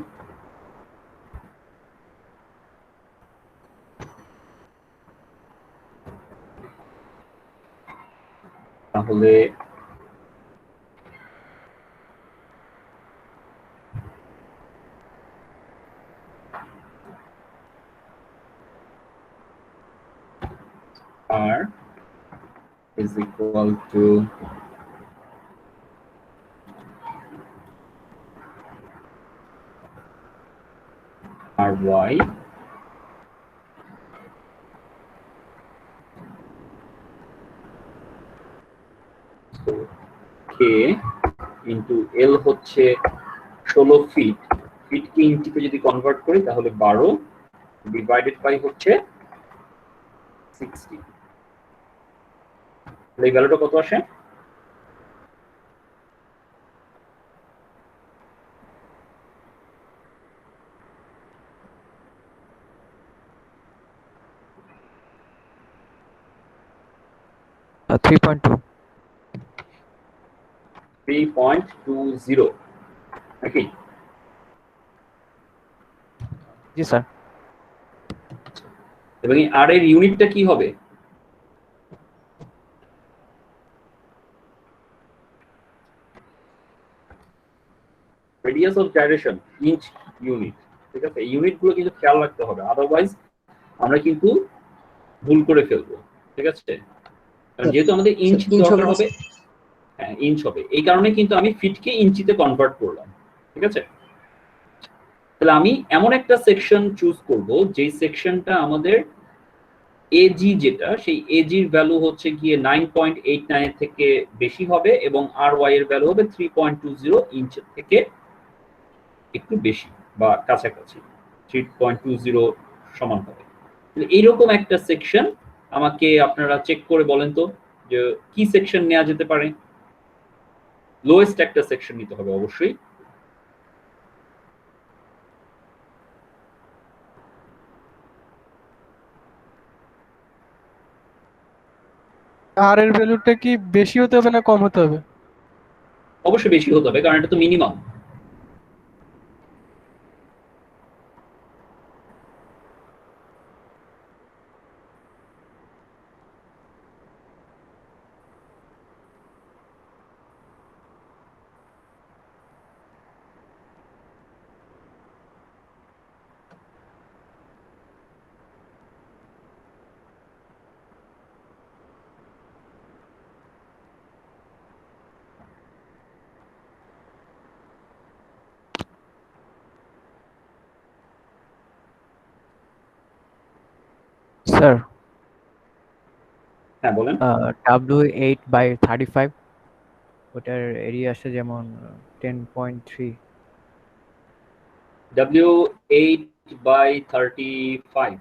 তাহলে R is equal to RY K into L হচ্ছে 16 ফিট, ফিটকে ইঞ্চিতে যদি কনভার্ট করি তাহলে 12 ডিভাইডেড বাই হচ্ছে 60, এই ভ্যালুটা কত আসে? Uh, 3.2. 3.20 নাকি? জি স্যার। এবং এই আর এর ইউনিটটা কি হবে? Radius of gyration, inch unit. ঠিক আছে, এই ইউনিটগুলো কিন্তু খেয়াল রাখতে হবে, আদারওয়াইজ আমরা কিন্তু ভুল করে ফেলবো। ঠিক আছে, কারণ যেহেতু আমাদের ইঞ্চ ইঞ্চ দরকার হবে। হবে, হ্যাঁ ইঞ্চ হবে, এই কারণে কিন্তু আমি ফিটকে ইঞ্চিতে কনভার্ট করলাম। ঠিক আছে, তাহলে আমি এমন একটা সেকশন চুজ করব যেই সেকশনটা আমাদের এজি যেটা, সেই এজির ভ্যালু হচ্ছে গিয়ে 9.89 থেকে বেশি হবে এবং আর ওয়াই এর ভ্যালু হবে 3.20 ইঞ্চের থেকে একটু বেশি বা কাছাকাছি, 3.20 সমান হবে। এইরকম একটা সেকশন আমাকে আপনারা চেক করে বলেন তো যে কি সেকশন নেওয়া যেতে পারে। লোয়েস্ট একটা সেকশন নিতে হবে অবশ্যই। আর এর ভ্যালুটা কি বেশি হতে হবে না কম হতে হবে? অবশ্যই বেশি হতে হবে, কারণ এটা তো মিনিমাম। স্যার, হ্যাঁ বলেন। W8/35 ওটার এরিয়া আসে যেমন 10.3। W8/35,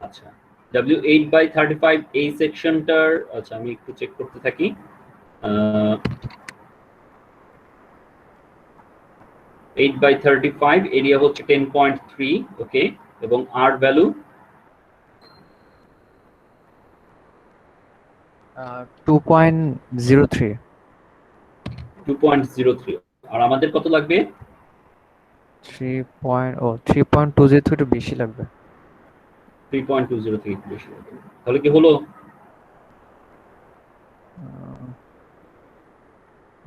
আচ্ছা W8/35 এই সেকশনটার, আচ্ছা আমি একটু চেক করতে থাকি। 8/35 এরিয়া হচ্ছে 10.3, ওকে, এবং আর ভ্যালু 2.03। 2.03, আর আমাদের কত লাগবে? 3.20 একটু বেশি লাগবে। 3.20 থেকে একটু বেশি লাগবে, তাহলে কি হলো?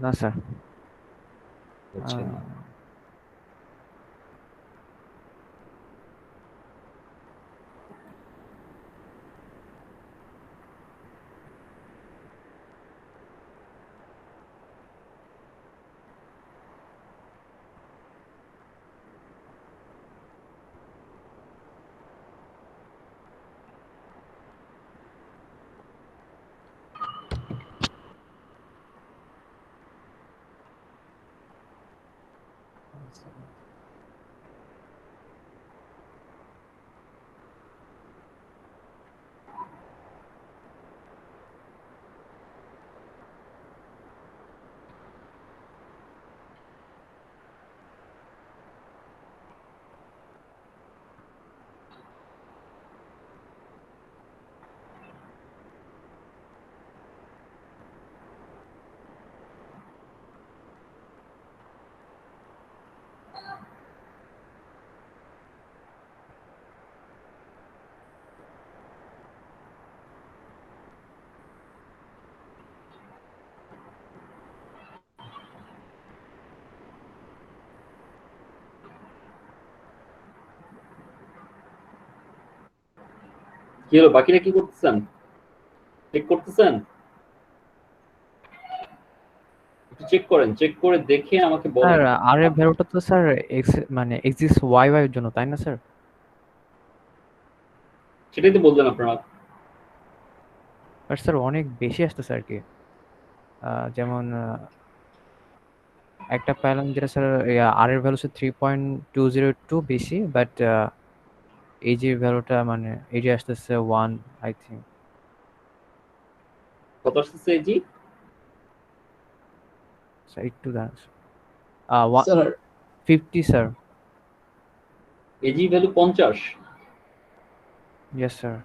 না স্যার, হচ্ছে না। কি হলো, বাকিরা কি করতেছেন? চেক করতেছেন? একটু চেক করেন, চেক করে দেখে আমাকে স্যার বলেন। আর এর ভ্যালুটা তো স্যার এক্স মানে এক্সিস ওয়াই ওয়াই এর জন্য, তাই না স্যার? সেটাই তো বললেন আপনারা। বাট স্যার অনেক বেশি আসতেছে আর কি। যেমন একটা পাইলাম যেটা স্যার আর এর ভ্যালু হচ্ছে 3.202 বেশি, বাট এই যে ভ্যালুটা মানে এই যে আসতেছে 1 আই থিঙ্ক। কত আসছে জি? স্যার একটু দাঁড়ান sir 50 sir. AG value 50। Yes sir.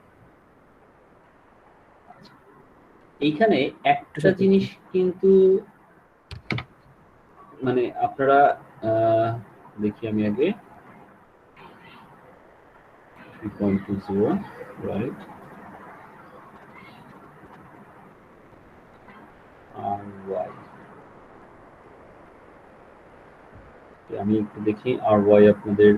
এইখানে একটা জিনিস কিন্তু মানে আপনারা দেখি আমি আগে 3.20 রাইট আর ওয়াই, আমি একটু দেখি আর ওয়াই আপনাদের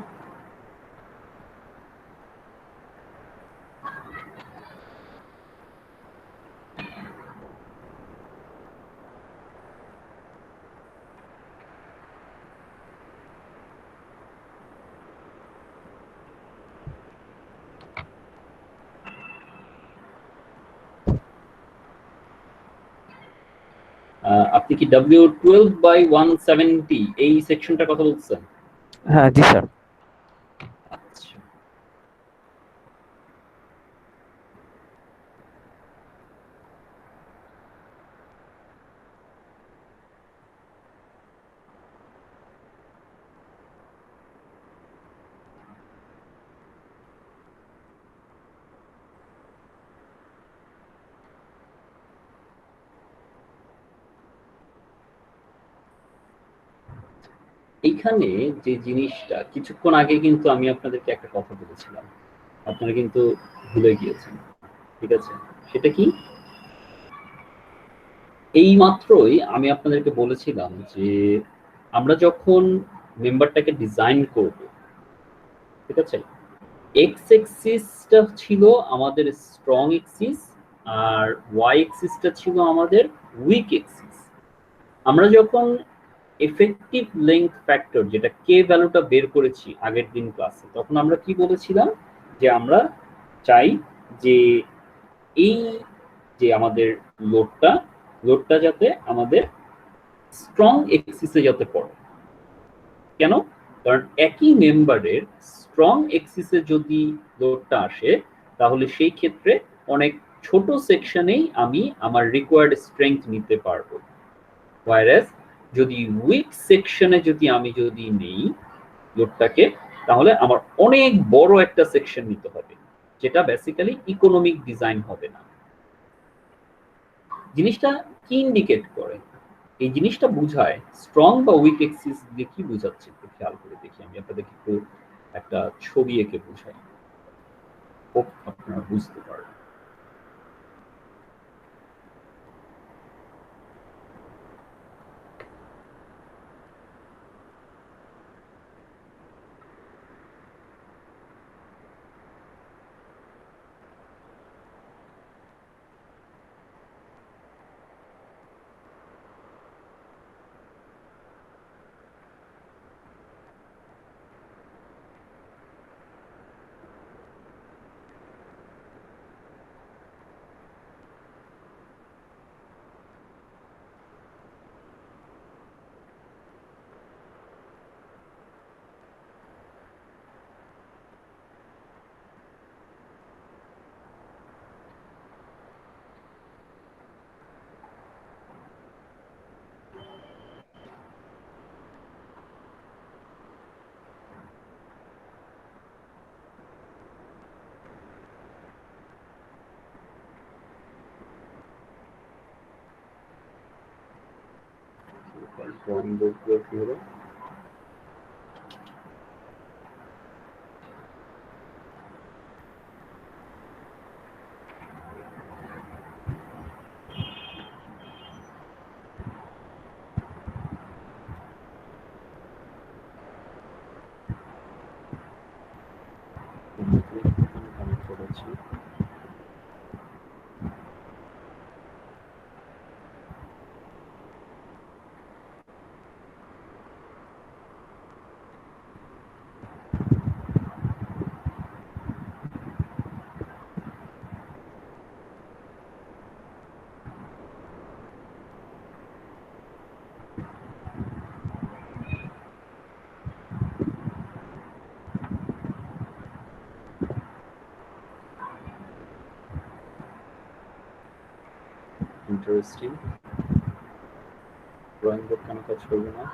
আপনি কি W12/170 এই সেকশনটার কথা বলছেন? হ্যাঁ জি স্যার। আচ্ছা, এইখানে যে জিনিসটা কিছুক্ষণ আগে কিন্তু আমি আপনাদেরকে একটা কথা বলেছিলাম, আপনারা কিন্তু ভুলে গিয়েছেন, ঠিক আছে? সেটা কি? এই মাত্রই আমি আপনাদেরকে বলেছিলাম যে আমরা যখন মেম্বারটাকে ডিজাইন করব, ঠিক আছে, এক্স এক্সিসটা ছিল আমাদের স্ট্রং এক্সিস আর ওয়াই এক্সিসটা ছিল আমাদের উইক এক্সিস। আমরা যখন এফেক্টিভ লেংথ ফ্যাক্টর যেটা কে ভ্যালুটা বের করেছি আগের দিন ক্লাসে, তখন আমরা কি বলেছিলাম যে আমরা চাই যে এই যে আমাদের লোডটা যাতে আমাদের স্ট্রং এক্সিসে যাতে পড়ে। কেন? কারণ একই মেম্বারের স্ট্রং এক্সিসে যদি লোডটা আসে তাহলে সেই ক্ষেত্রে অনেক ছোট সেকশনেই আমি আমার রিকোয়ার্ড স্ট্রেংথ নিতে পারবো, ওয়াইরাস যদি উইক সেকশনে যদি নেই লোডটাকে, তাহলে আমার অনেক বড় একটা সেকশন নিতে হবে, যেটা বেসিক্যালি ইকোনমিক ডিজাইন হবে না। জিনিসটা কি ইন্ডিকেট করে? এই জিনিসটা বুঝায় স্ট্রং বা উইক এক্সিস দিয়ে কি বুঝাচ্ছে একটু খেয়াল করে দেখি, আমি আপনাদেরকে একটু একটা ছবি এঁকে বুঝাই, হোপ আপনারা বুঝতে পারবেন। ড্রয়িং বোর্ড কি হলো? কানেক্ট করেছি। ইন্টারেস্টিং। ড্রয়িং বোর্ড কেন কাজ করবে না?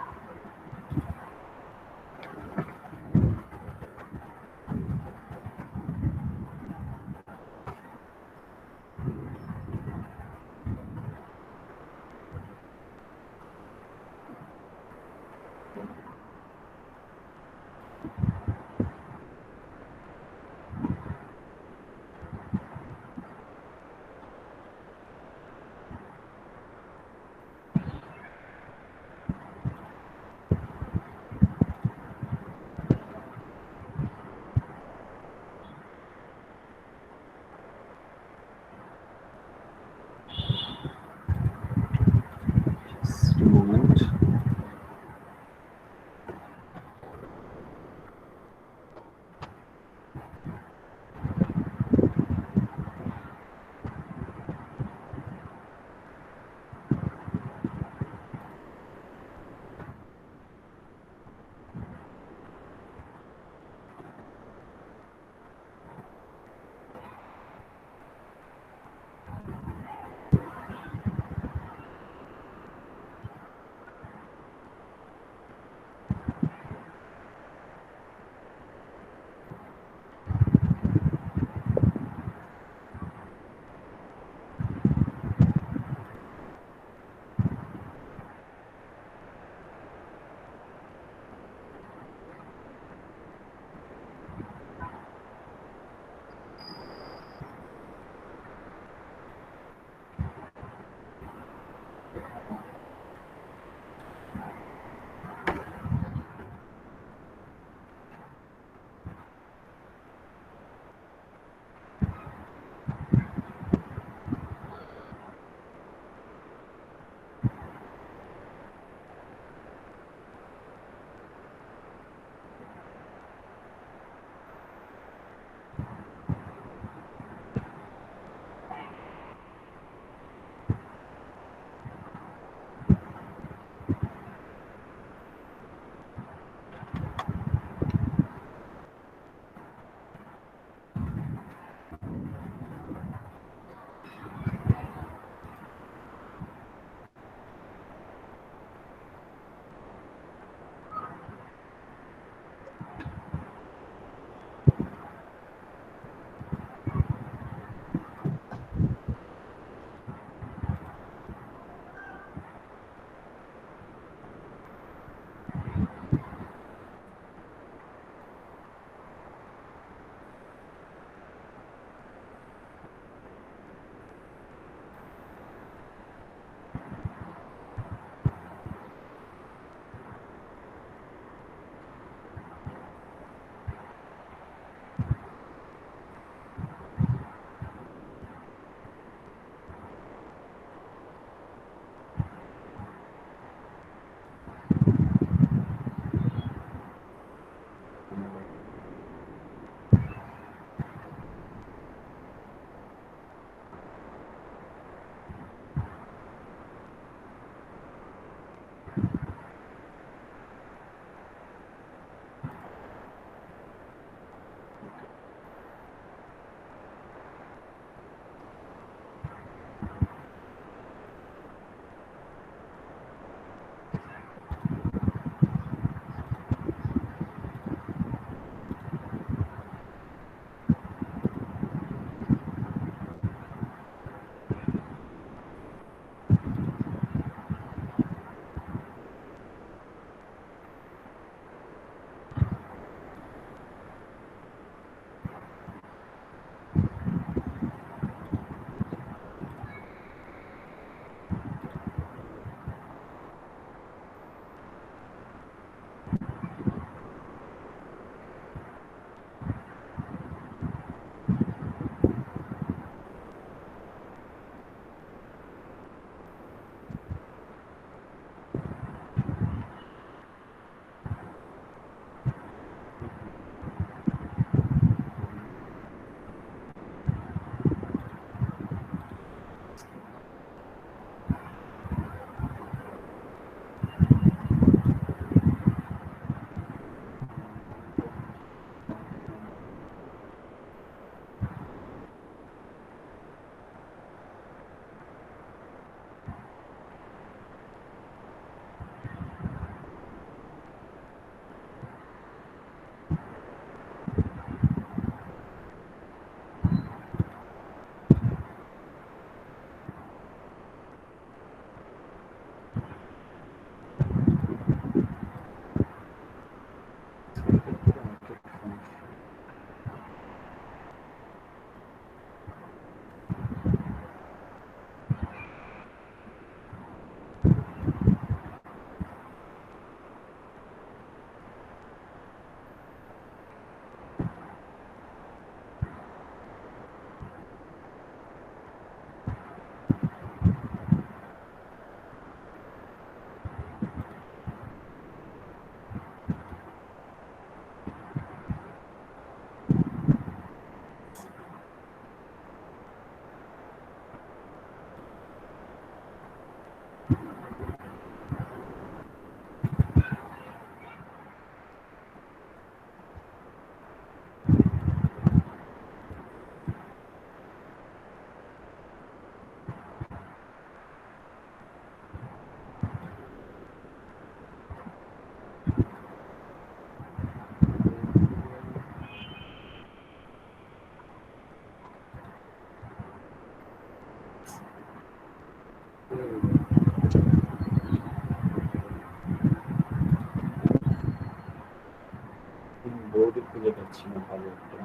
খুঁজে পাচ্ছি না ভালো একটা।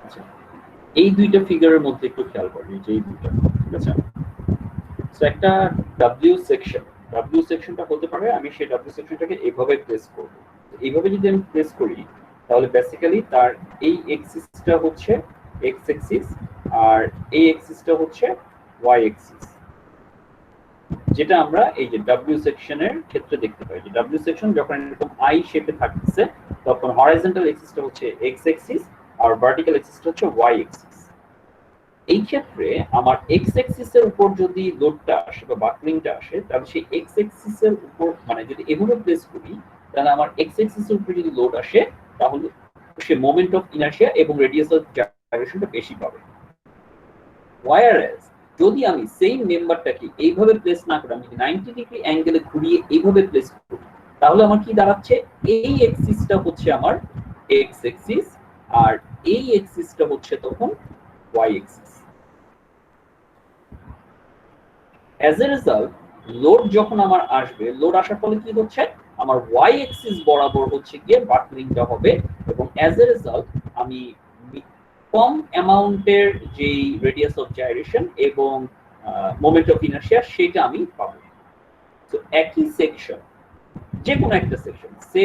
আচ্ছা, এই দুইটা ফিগারের মধ্যে একটু খেয়াল করেন, যে এই দুইটা, ঠিক আছে? সো একটা ডাব্লিউ সেকশনটা হতে পারে, আমি সেই ডাব্লিউ সেকশনটাকে এইভাবে প্লেস করব। এইভাবে যদি আমি প্লেস করি তাহলে বেসিক্যালি তার এই এক্সিসটা হচ্ছে এক্স এক্সিস আর এই এক্সিসটা হচ্ছে ওয়াই এক্সিস, যেটা আমরা এই যে ডাব্লিউ সেকশনের ক্ষেত্রে দেখতে পাই। যে ডাব্লিউ সেকশন যখন এরকম আই শেপে থাকছে তখন হরাইজন্টাল এক্সিসটা হচ্ছে এক্স এক্সিস আর ভার্টিক্যাল এক্সিসটা হচ্ছে ওয়াই এক্সিস। এই ক্ষেত্রে আমার এক্স এক্সিসের উপর যদি লোডটা আসে বা বাকলিংটা আসে, তাহলে সেই এক্স এক্সিসের উপর, মানে যদি এভাবে প্লেস করি তাহলে আমার এক্স এক্সিসের উপর যদি লোড আসে তাহলে সে মোমেন্ট অফ ইনার্শিয়া এবং রেডিয়াস অফ জাইরেশনটা বেশি পাবে। ওয়্যারএজ যদি আমি সেম মেম্বারটাকে এইভাবে প্লেস না করে আমি 90 ডিগ্রি অ্যাঙ্গেলে ঘুরিয়ে এইভাবে প্লেস করি তাহলে আমার কি দাঁড়াচ্ছে, এই এক্সিসটা হচ্ছে আমার এক্স এক্সিস আর এই এক্সিসটা হচ্ছে তখন Y axis. As a result load যখন আমার আসবে, লোড আসার ফলে কি হচ্ছে, আমার ওয়াই এক্সিস বরাবর হচ্ছে গিয়ে বাকলিংটা হবে এবং অ্যাজ এ রেজাল্ট আমি কম অ্যামাউন্টের যে রেডিয়াস অফ জাইরেশন এবং মোমেন্ট অফ ইনার্শিয়া সেটা আমি পাবো। তো একই সেকশন, যে কোনো একটা সেকশন, সে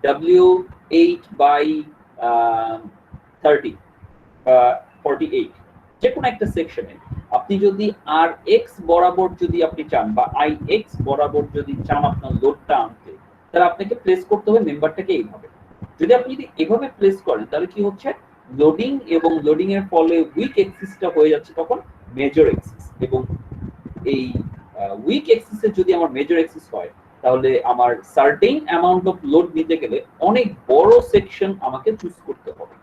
W8/30 বা 48, যে কোনো একটা সেকশনে আপনি যদি আর এক্স বরাবর যদি আপনি চান বা আই এক্স বরাবর যদি চান আপনার লোডটা আনতে, তাহলে আপনাকে প্লেস করতে হবে মেম্বারটাকে এইভাবে। যদি আপনি যদি এভাবে প্লেস করেন তাহলে কি হচ্ছে, লোডিং এবং লোডিং এর ফলে উইক এক্সিসটা হয়ে যাচ্ছে তখন মেজর এক্সিস, এবং এই উইক এক্সিসে যদি আমার মেজর এক্সিস হয় তাহলে আমার সার্টেন অ্যামাউন্ট অফ লোড নিতে গেলে অনেক বড় সেকশন আমাকে চুজ করতে হবে।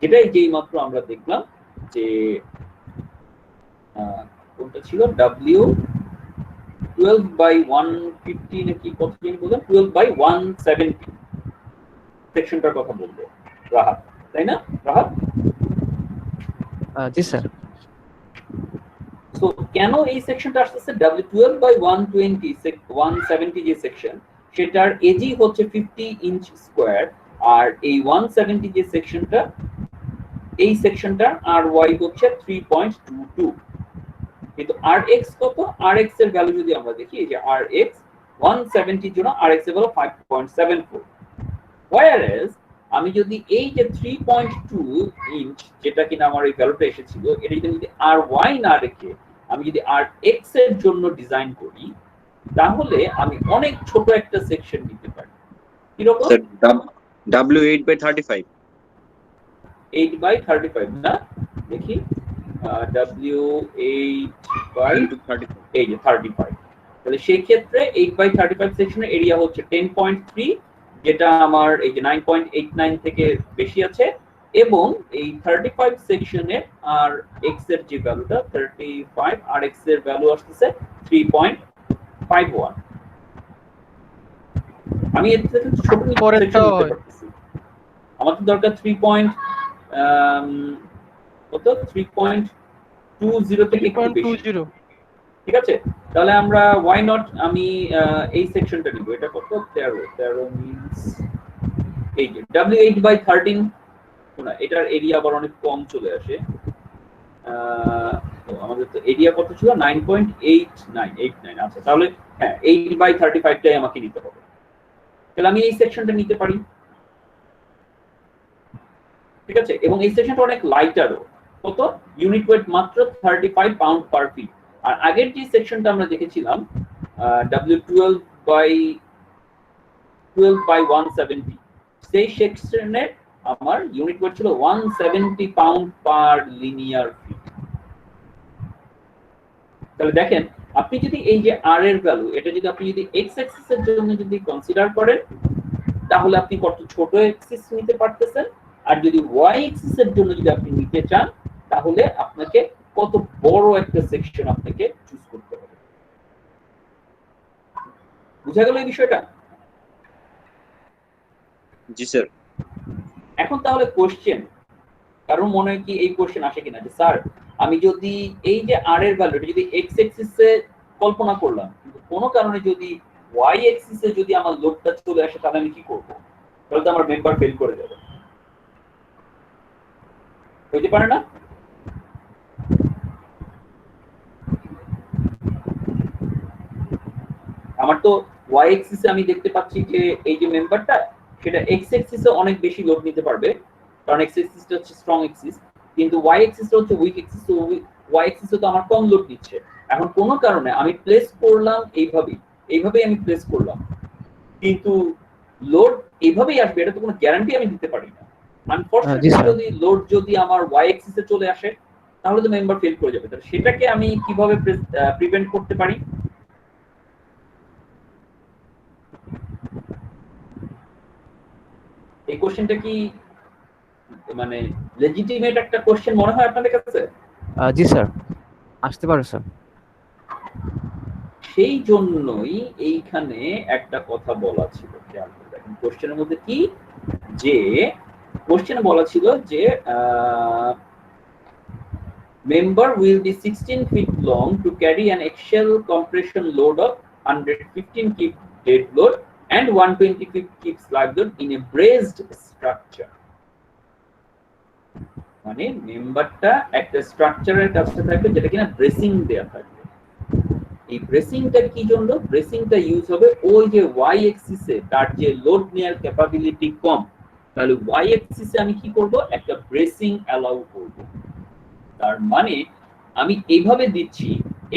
এটাই যেই মাত্র আমরা দেখলাম যে কোনটা ছিল W12/150 নাকি কত দিন বললেন, 12/170 সেকশনটার কথা বলবো রাহাত, তাই না রাহাত? জি স্যার। সো কেন এই সেকশনটা আসছে, W12/120 170 যে সেকশন সেটার এজি হচ্ছে 50 ইঞ্চ স্কয়ার, আর এই 170 যে সেকশনটা, এই সেকশনটার আর ওয়াই হচ্ছে 3.22, কিন্তু আর এক্স কত, আর এক্স এর ভ্যালু যদি আমরা দেখি, এই যে আর এক্স 170 জন্য আর এক্স এর ভ্যালু 5.74, whereas আমি যদি এই যে 3.2 ইঞ্চ যেটা কিনা আমার এই ভ্যালুটা এসেছিল, এটা যদি আর ওয়াই না রেখে আমি যদি আর এক্স এর জন্য ডিজাইন করি তাহলে আমি অনেক ছোট একটা সেকশন নিতে পারি। কিরকম? স্যার W8/35 8/35 না, দেখি W8/35, এই যে 35, তাহলে সেই ক্ষেত্রে 8/35 সেকশনের এরিয়া হচ্ছে 10.3, যেটা আমার এই যে 9.89 থেকে বেশি আছে, এবং এই 35 সেকশনে আর এক্স এর যে ভ্যালুটা 35 আর এক্স এর ভ্যালু আসছে 3.51। আমি এর থেকে ছোট সেকশন নিতে পারতেছি, আমার তো দরকার 3.20 থেকে একটু বেশি, ঠিক আছে? তাহলে আমরা ওয়াই নট আমি এই সেকশনটা নিব, এটা কত 13 মিন্স এই যে W8/13, না এটার এরিয়া আবার অনেক কম চলে আসে, তো আমাদের তো এরিয়া কত ছিল 9.89, আচ্ছা তাহলে হ্যাঁ 8/35 টাই আমাকে নিতে হবে। তাহলে আমি এই সেকশনটা নিতে পারি, ঠিক আছে? এবং এই সেকশনটা অনেক লাইটারও, কত ইউনিট ওয়েট মাত্র 35 পাউন্ড পার ফিট। আর আগের যে সেকশনটা আমরা দেখেছিলাম W12/170, সেই সেকশনে আমার ইউনিট ওয়েট ছিল 170 পাউন্ড পার লিনিয়ার ফিট। তাহলে দেখেন আপনি যদি এই যে আর এর ভ্যালু, এটা যদি আপনি যদি এক্স অ্যাক্সিস এর জন্য যদি কনসিডার করেন তাহলে আপনি কত ছোট অ্যাক্সিস নিতে পারতেছেন, আর যদি ওয়াই অ্যাক্সিস এর জন্য যদি আপনি নিতে চান তাহলে আপনাকে কত বড় একটা সেকশন আপনাকে চুজ করতে হবে। বুঝা গেল এই বিষয়টা? জি স্যার। এখন তাহলে কোশ্চেন, কারণ মনে হয় কি এই কোশ্চেন আসে কিনা যে স্যার আমি যদি এই যে আর এর ভ্যালুটা যদি এক্স এক্সিসে কল্পনা করলাম কিন্তু কোনো কারণে যদি ওয়াই এক্সিসে যদি আমার লোডটা চলে আসে তাহলে আমি কি করব? তাহলে তো আমার মেম্বার ফেল করে যাবে, হইতে পারে না? আমার তো ওয়াই এক্সিসে আমি দেখতে পাচ্ছি যে এই যে মেম্বারটা সেটা এক্স এক্সিসে অনেক বেশি লোড নিতে পারবে, কারণ এক্স এক্সিসটা হচ্ছে স্ট্রং এক্সিস, কিন্তু ওয়াই এক্সিসটা হচ্ছে উইক এক্সিস, তো ওয়াই এক্সিসে তো আমার কম লোড নিচ্ছে। এখন কোনো কারণে আমি প্লেস করলাম এইভাবেই আমি প্লেস করলাম, কিন্তু লোড এইভাবেই আসবে এটা তো কোনো গ্যারান্টি আমি দিতে পারি না। আনফরচুনেটলি যদি লোড যদি আমার ওয়াই এক্সিসে চলে আসে তাহলে তো মেম্বার ফেল করে যাবে। তাহলে সেটাকে আমি কিভাবে প্রিভেন্ট করতে পারি? এই কোশ্চেনটা কি মানে লেজিটিমেট একটা কোশ্চেন মনে হয় আপনাদের কাছে? জি স্যার, আসতে পারে স্যার। সেই জন্যই এইখানে একটা কথা বলা ছিল, খেয়াল করে দেখেন কোশ্চেনের মধ্যে কি, যে কোশ্চেনে বলা ছিল যে member will be 16 feet long to carry an axial compression load of 115 kg dead load and 120 kg slab load in a braced structure. মানে মেম্বারটা একটা স্ট্রাকচারের কাছে থাকবে যেটা কিনা ব্রেসিং দেয়া থাকবে। এই ব্রেসিংটা কি জন্য? ব্রেসিংটা ইউজ হবে ওই যে ওয়াই এক্সিসে তার যে লোড নেয়ার ক্যাপাবিলিটি কম, তাহলে ওয়াই এক্সিসে আমি কি করব? একটা ব্রেসিং অ্যালাউ করব। তার মানে আমি এইভাবে দিচ্ছি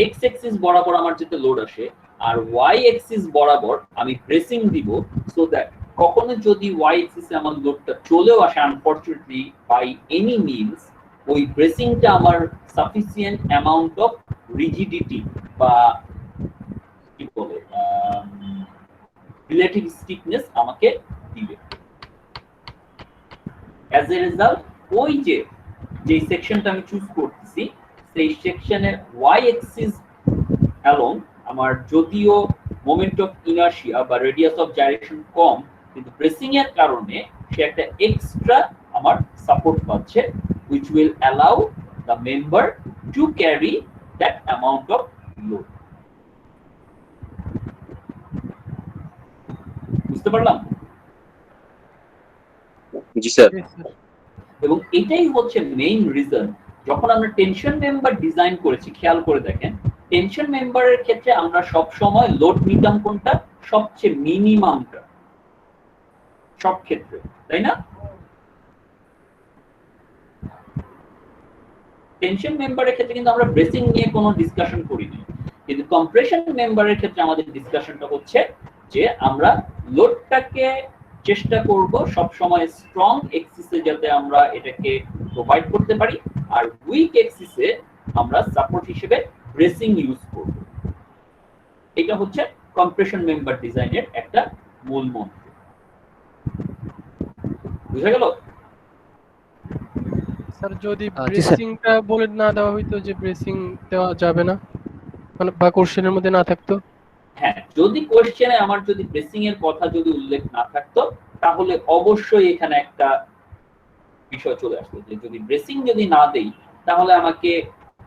এক্স এক্সিস বরাবর আমার যেতে লোড আসে আর ওয়াই এক্সিস বরাবর আমি ব্রেসিং দিব, সো দ্যাট কখনো যদি ওয়াই এক্সিসে আমার লোডটা চলেও আসে আনফরচুনেটলি বাই এনি মিনস, ওই ব্রেসিংটা আমার সাফিসিয়েন্ট অ্যামাউন্ট অফ রিজিডিটি বা কি বলে রিলেটিভ স্টিফনেস আমাকে দিবে। অ্যাজ এ রেজাল্ট ওই যে সেকশনটা আমি চুজ করতেছি সেই সেকশনের ওয়াই এক্সিস অ্যালং আমার যদিও মোমেন্ট অফ ইনার্শিয়া বা রেডিয়াস অফ জাইরেশন কম, কিন্তু ব্রেসিং এর কারণে সে একটা এক্সট্রা আমার সাপোর্ট পাচ্ছে, which will allow the member to carry that amount of load. বুঝতে পারলাম? জি স্যার। এবং এটাই হচ্ছে মেইন রিজন যখন আমরা টেনশন মেম্বার ডিজাইন করেছি, খেয়াল করে দেখেন টেনশন মেম্বারের ক্ষেত্রে আমরা সব সময় লোড নিতাম কোনটা? সবচেয়ে মিনিমামটা সব ক্ষেত্রে, তাই না? টেনশন মেম্বারের ক্ষেত্রে কিন্তু আমরা ব্রেসিং নিয়ে কোনো ডিসকাশন করিনি, কিন্তু কম্প্রেশন মেম্বারের ক্ষেত্রে আমাদের ডিসকাশনটা হচ্ছে যে আমরা লোডটাকে চেষ্টা করব সব সময় স্ট্রং এক্সিসে যাতে আমরা এটাকে প্রোভাইড করতে পারি, আর উইক এক্সিসে আমরা সাপোর্ট হিসেবে ব্রেসিং ইউজ করব। এটা হচ্ছে কম্প্রেশন মেম্বার ডিজাইনের একটা মূল মন্ত্র। বুঝা গেল? স্যার যদি ব্রেসিংটা বলে না দেওয়া হইতো যে ব্রেসিং দেওয়া যাবে না, মানে বা কোশ্চেনের মধ্যে না থাকতো? হ্যাঁ, যদি কোশ্চেনে আমার যদি ব্রেসিং এর কথা যদি উল্লেখ না থাকতো তাহলে অবশ্যই এখানে একটা বিষয় চলে আসতো যে যদি ব্রেসিং যদি না দেই তাহলে আমাকে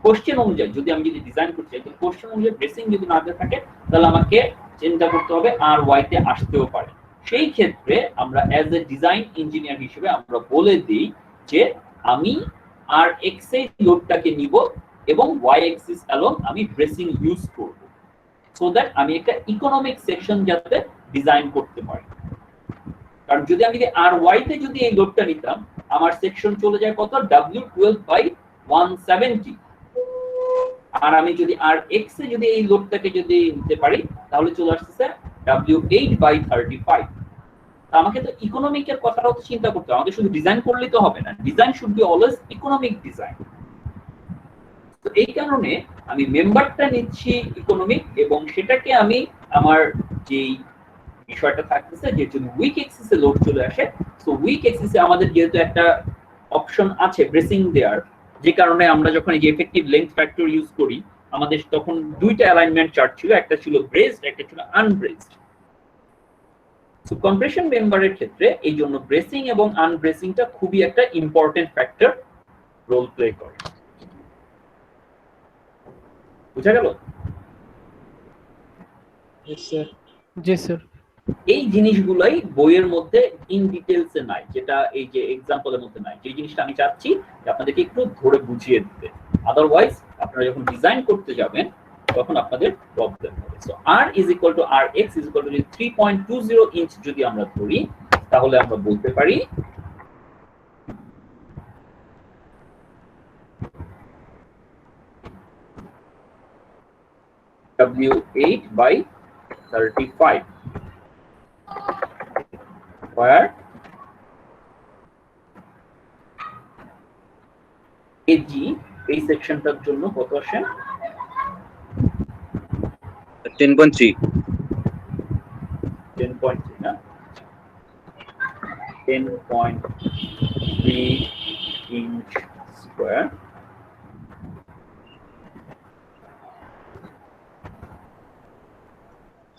কোশ্চেন অনুযায়ী যদি আমি যদি ডিজাইন করতে চাই তাহলে কোশ্চেন অনুযায়ী ব্রেসিং যদি না দেওয়া থাকে তাহলে আমাকে চিন্তা করতে হবে আর ওয়াই তে আসতেও পারে। সেই ক্ষেত্রে আমরা অ্যাজ এ ডিজাইন ইঞ্জিনিয়ার হিসেবে আমরা বলে দিই যে আমি আর এক্স এর লোডটাকে নিব এবং ওয়াই এক্সিস অ্যালং আমি ব্রেসিং ইউজ করব, সো দ্যাট আমি একটা ইকোনমিক সেকশন যাতে ডিজাইন করতে পারি। কারণ যদি আমি আর ওয়াই তে যদি এই লোডটা নিতাম আমার সেকশন চলে যায় কত? W12/170, আর আমি যদি আর এক্স এ যদি এই লোডটাকে যদি নিতে পারি তাহলে চলে আসছে W8/35। আমাকে তো ইকোনমিকের কথাটাও তো চিন্তা করতে হবে, আমাদের শুধু ডিজাইন করলেই তো হবে না, design should be always economic design. তো এই কারণে আমি মেম্বারটা নিচ্ছি ইকোনমিক এবং সেটাকে আমি আমার যেই বিষয়টা থাকতেছে যে যদি উইক এক্সিসে লোড চলে আসে, সো উইক এক্সিসে আমাদের যেহেতু একটা অপশন আছে ব্রেসিং দেওয়ার, যে কারণে আমরা যখন এই এফেক্টিভ লেংথ ফ্যাক্টর ইউজ করি আমাদের তখন দুইটা অ্যালাইনমেন্ট চার্ট ছিল, একটা ছিল ব্রেসড একটা ছিল আনব্রেসড। সো কম্প্রেশন মেম্বারের ক্ষেত্রে এই জন্য ব্রেসিং এবং আনব্রেসিংটা খুবই একটা ইম্পর্টেন্ট ফ্যাক্টর রোল প্লে করে। বুঝা গেল? Yes, sir. জি স্যার। এই জিনিসগুলাই বইয়ের মধ্যে ইন ডিটেলসে নাই, যেটা এই যে এক্সাম্পলের মধ্যে নাই। যে জিনিসটা আমি চাচ্ছি যে আপনাদেরকে একটু ধরে বুঝিয়ে দিতে, আদারওয়াইজ আপনারা যখন ডিজাইন করতে যাবেন তখন আপনাদের প্রবলেম হবে। So r is equal two r x is equal two 3.20 inch যদি আমরা ধরি, তাহলে আমরা বলতে পারি W8 by 35 where AG এই সেকশনটার জন্য কত আসে? 10.3 10.3 না, 10.3 inch square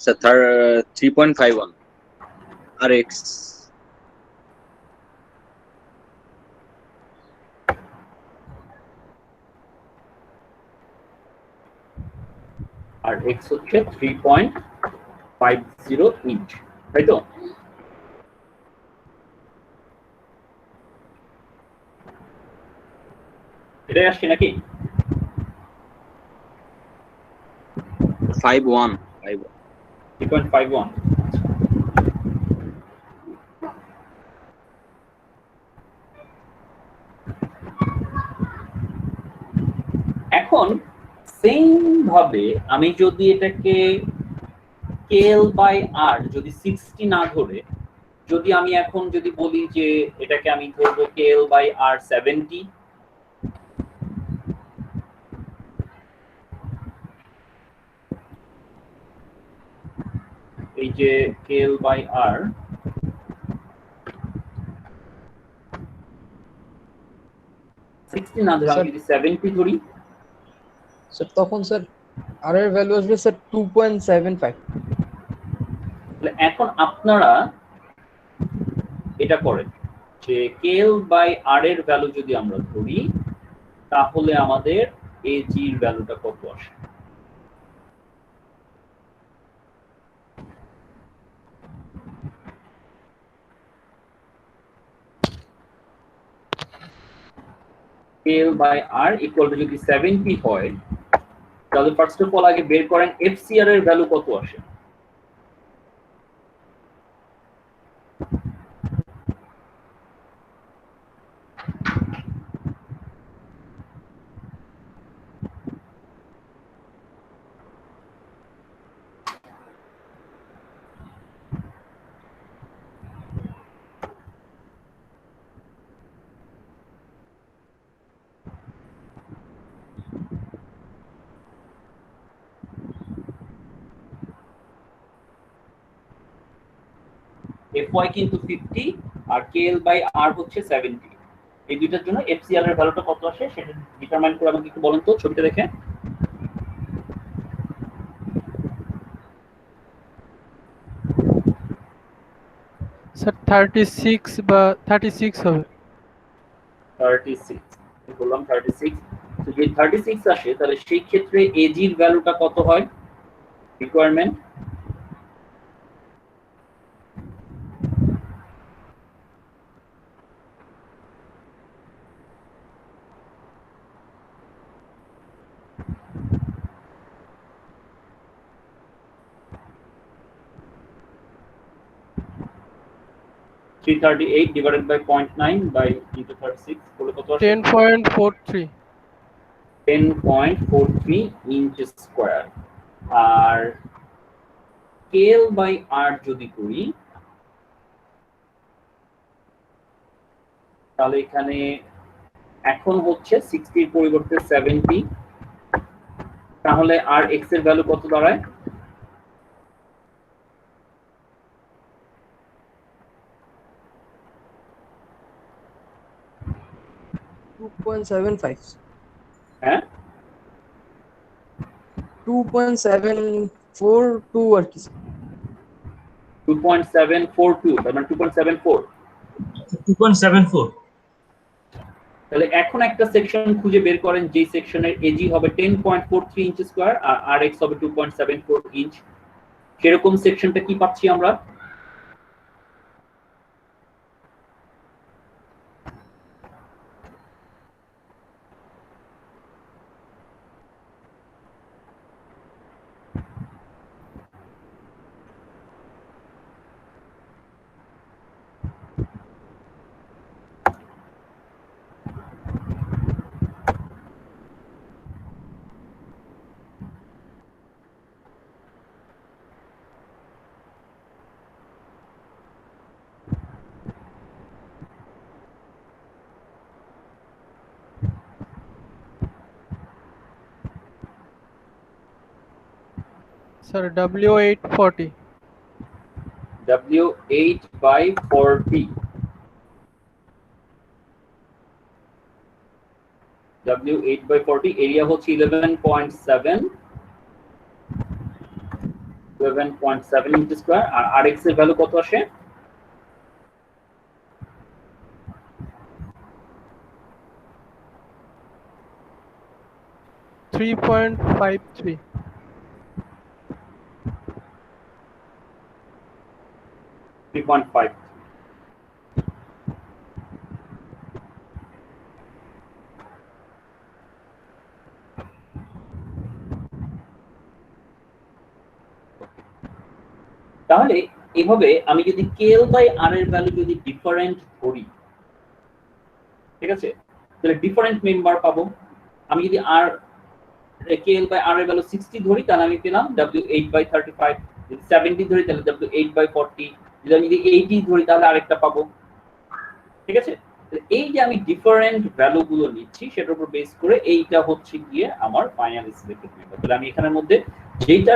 so 3.51 rx আর x হচ্ছে 3.50 ইঞ্চ, তাই তো? এটাই আসছে নাকি? 5.1 3.51। এখন সেম ভাবে আমি যদি এটাকে কেএল বাই আর যদি 60 না ধরে, যদি আমি এখন যদি বলি যে এটাকে আমি ধরবো কেএল বাই আর 70, এই যে কেএল বাই আর 60 না ধরে আমি যদি 70 ধরি, স্যার তখন স্যার r এর ভ্যালু আসবে স্যার 2.75। তাহলে এখন আপনারা এটা করেন যে কেএল বাই আর এর ভ্যালু যদি আমরা ধরি, তাহলে আমাদের এজি এর ভ্যালুটা কত আসে? KL by R equal to যদি 70 হয়, তাহলে ফার্স্ট অফ অল আগে বের করেন এফসিআর এর ভ্যালু কত আসে। FY কিন্তু 50 আর KL বাই R হচ্ছে 70। এই দুইটার জন্য FCL এর ভ্যালুটা কত আসে সেটা ডিটারমাইন করে আমাকে একটু বলেন তো ছবিটা দেখে। স্যার 36 বা 36 হবে। 36 বললাম 36। তো যদি 36 আসে তাহলে সেই ক্ষেত্রে AG এর ভ্যালুটা কত হয় requirement? Three 38 divided by 0.9 by into 36 বলে কত আসে? 10.43 10.43 ইঞ্চ স্কয়ার। আর KL বাই R যদি করি তাহলে এখানে এখন হচ্ছে 60 এর পরিবর্তে 70, তাহলে আর x এর ভ্যালু কত দাঁড়ায়? 2.75 হ্যাঁ 2.742 আর কি 2.742, তার মানে 2.74। 2.74 তাহলে এখন একটা সেকশন খুঁজে বের করেন যে সেকশনের এজি হবে 10.43 ইঞ্চ স্কয়ার আর আরএক্স হবে 2.74 ইঞ্চ। সেরকম সেকশনটা কি পাচ্ছি আমরা? Sir W840 W8/40 W8/40 area হচ্ছে 11.7 ইঞ্চ স্কয়ার আর আরএক্স এর ভ্যালু কত আসে? 3.53 3.5 তাহলে এভাবে আমি যদি KL বাই R এর ভ্যালু যদি ডিফারেন্ট ধরি, ঠিক আছে, তাহলে ডিফারেন্ট মেম্বার পাবো। আমি যদি R KL বাই R এর ভ্যালু 60 ধরি তাহলে আমি পেলাম W8/35, যদি 70 ধরি তাহলে W8/40, যদি আমি 80 ধরি তাহলে আরেকটা পাবো, ঠিক আছে। এই যে আমি ডিফারেন্ট ভ্যালু গুলো নিচ্ছি সেটার উপর বেস করে এইটা হচ্ছে গিয়ে আমার ফাইনাল সিলেক্টেড মেম্বার। তাহলে আমি এখানের মধ্যে যেটা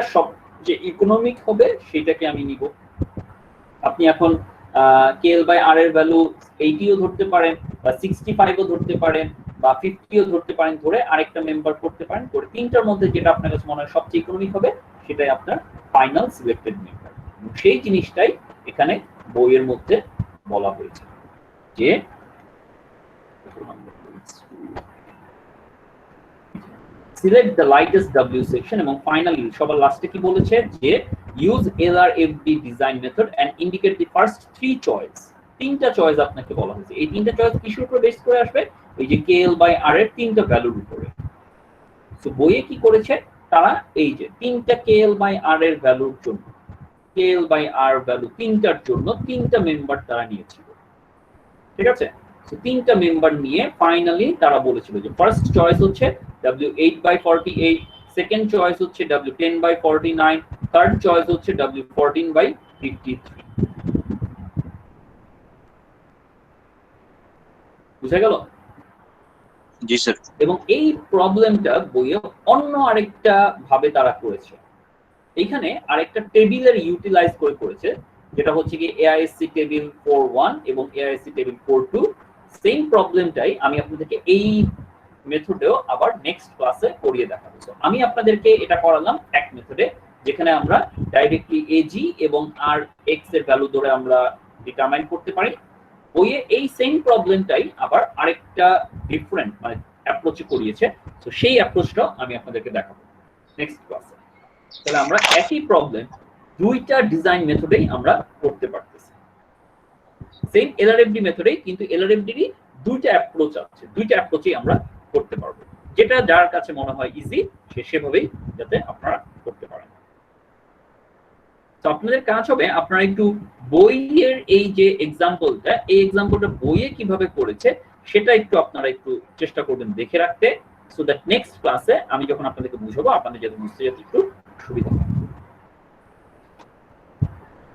যে ইকোনমিক হবে সেটাকে আমি নিব। আপনি এখন KL বাই R এর ভ্যালু 80 ও ধরতে পারেন বা 65 ও ধরতে পারেন বা 50 ও ধরতে পারেন, ধরে আরেকটা মেম্বার করতে পারেন, করে তিনটার মধ্যে যেটা আপনার কাছে মনে হয় সবচেয়ে ইকোনমিক হবে সেটাই আপনার ফাইনাল সিলেক্টেড মেম্বার। সেই জিনিসটাই এখানে বইয়ের মধ্যে বলা হয়েছে যে select the lightest W section, এবং ফাইনালি সবার লাস্টে কি বলেছে যে use LRFD design method and indicate the first 3 choice. তিনটা চয়েস আপনাকে বলা হয়েছে। এই তিনটা চয়েস কিসের উপর বেস করে আসবে? এই যে KL বাই R এর তিনটা ভ্যালুর উপরে। সো বইয়ে কি করেছে তারা, এই যে তিনটা KL বাই R এর ভ্যালুর জন্য, KL বাই R ভ্যালু তিনটার জন্য তিনটা মেম্বার তারা নিয়েছিল, ঠিক আছে। সো তিনটা মেম্বার নিয়ে ফাইনালি তারা বলেছিল যে ফার্স্ট চয়েস হচ্ছে W8/48, সেকেন্ড চয়েস হচ্ছে W10/49, থার্ড চয়েস হচ্ছে W14/53। বুঝা গেল? জি স্যার। এবং এই প্রবলেমটা বইয়ে অন্য আরেকটা ভাবে তারা করেছে। এইখানে আরেকটা টেবিলের ইউটিলাইজ করে করেছে, যেটা হচ্ছে কি AISC টেবিল 4.1 এবং AISC টেবিল 4.2। সেম প্রবলেমটাই আমি আপনাদেরকে এই মেথডেও আবার নেক্সট ক্লাসে করিয়ে দেখাবো। আমি আপনাদেরকে এটা করালাম এক মেথডে, যেখানে আমরা ডাইরেক্টলি AG এবং RX এর ভ্যালু ধরে আমরা ডিটারমাইন করতে পারি। বইয়ে এই সেম প্রবলেমটাই আবার আরেকটা ডিফারেন্ট মানে অ্যাপ্রোচে করিয়েছে। তো সেই অ্যাপ্রোচটা আমি আপনাদেরকে দেখাবো নেক্সট ক্লাসে। তাহলে আমরা একই প্রবলেম দুইটা ডিজাইন মেথডেই আমরা করতে পারতেছি, সেম LRFD মেথডেই, কিন্তু LRFD এরই দুইটা অ্যাপ্রোচ আছে, দুইটা অ্যাপ্রোচেই আমরা করতে পারবো। যেটা যার কাছে মনে হয় ইজি সে সেভাবেই যাতে আপনারা করতে পারেন। তো আপনাদের কাজ হবে আপনারা একটু বইয়ের এই যে এক্সাম্পলটা, এই এক্সাম্পলটা বইয়ে কিভাবে করেছে সেটা একটু আপনারা একটু চেষ্টা করবেন দেখে রাখতে, সো দ্যাট নেক্সট ক্লাসে আমি যখন আপনাদেরকে বুঝাবো আপনাদের যাতে বুঝতে যাতে একটু সুবিধা হয়।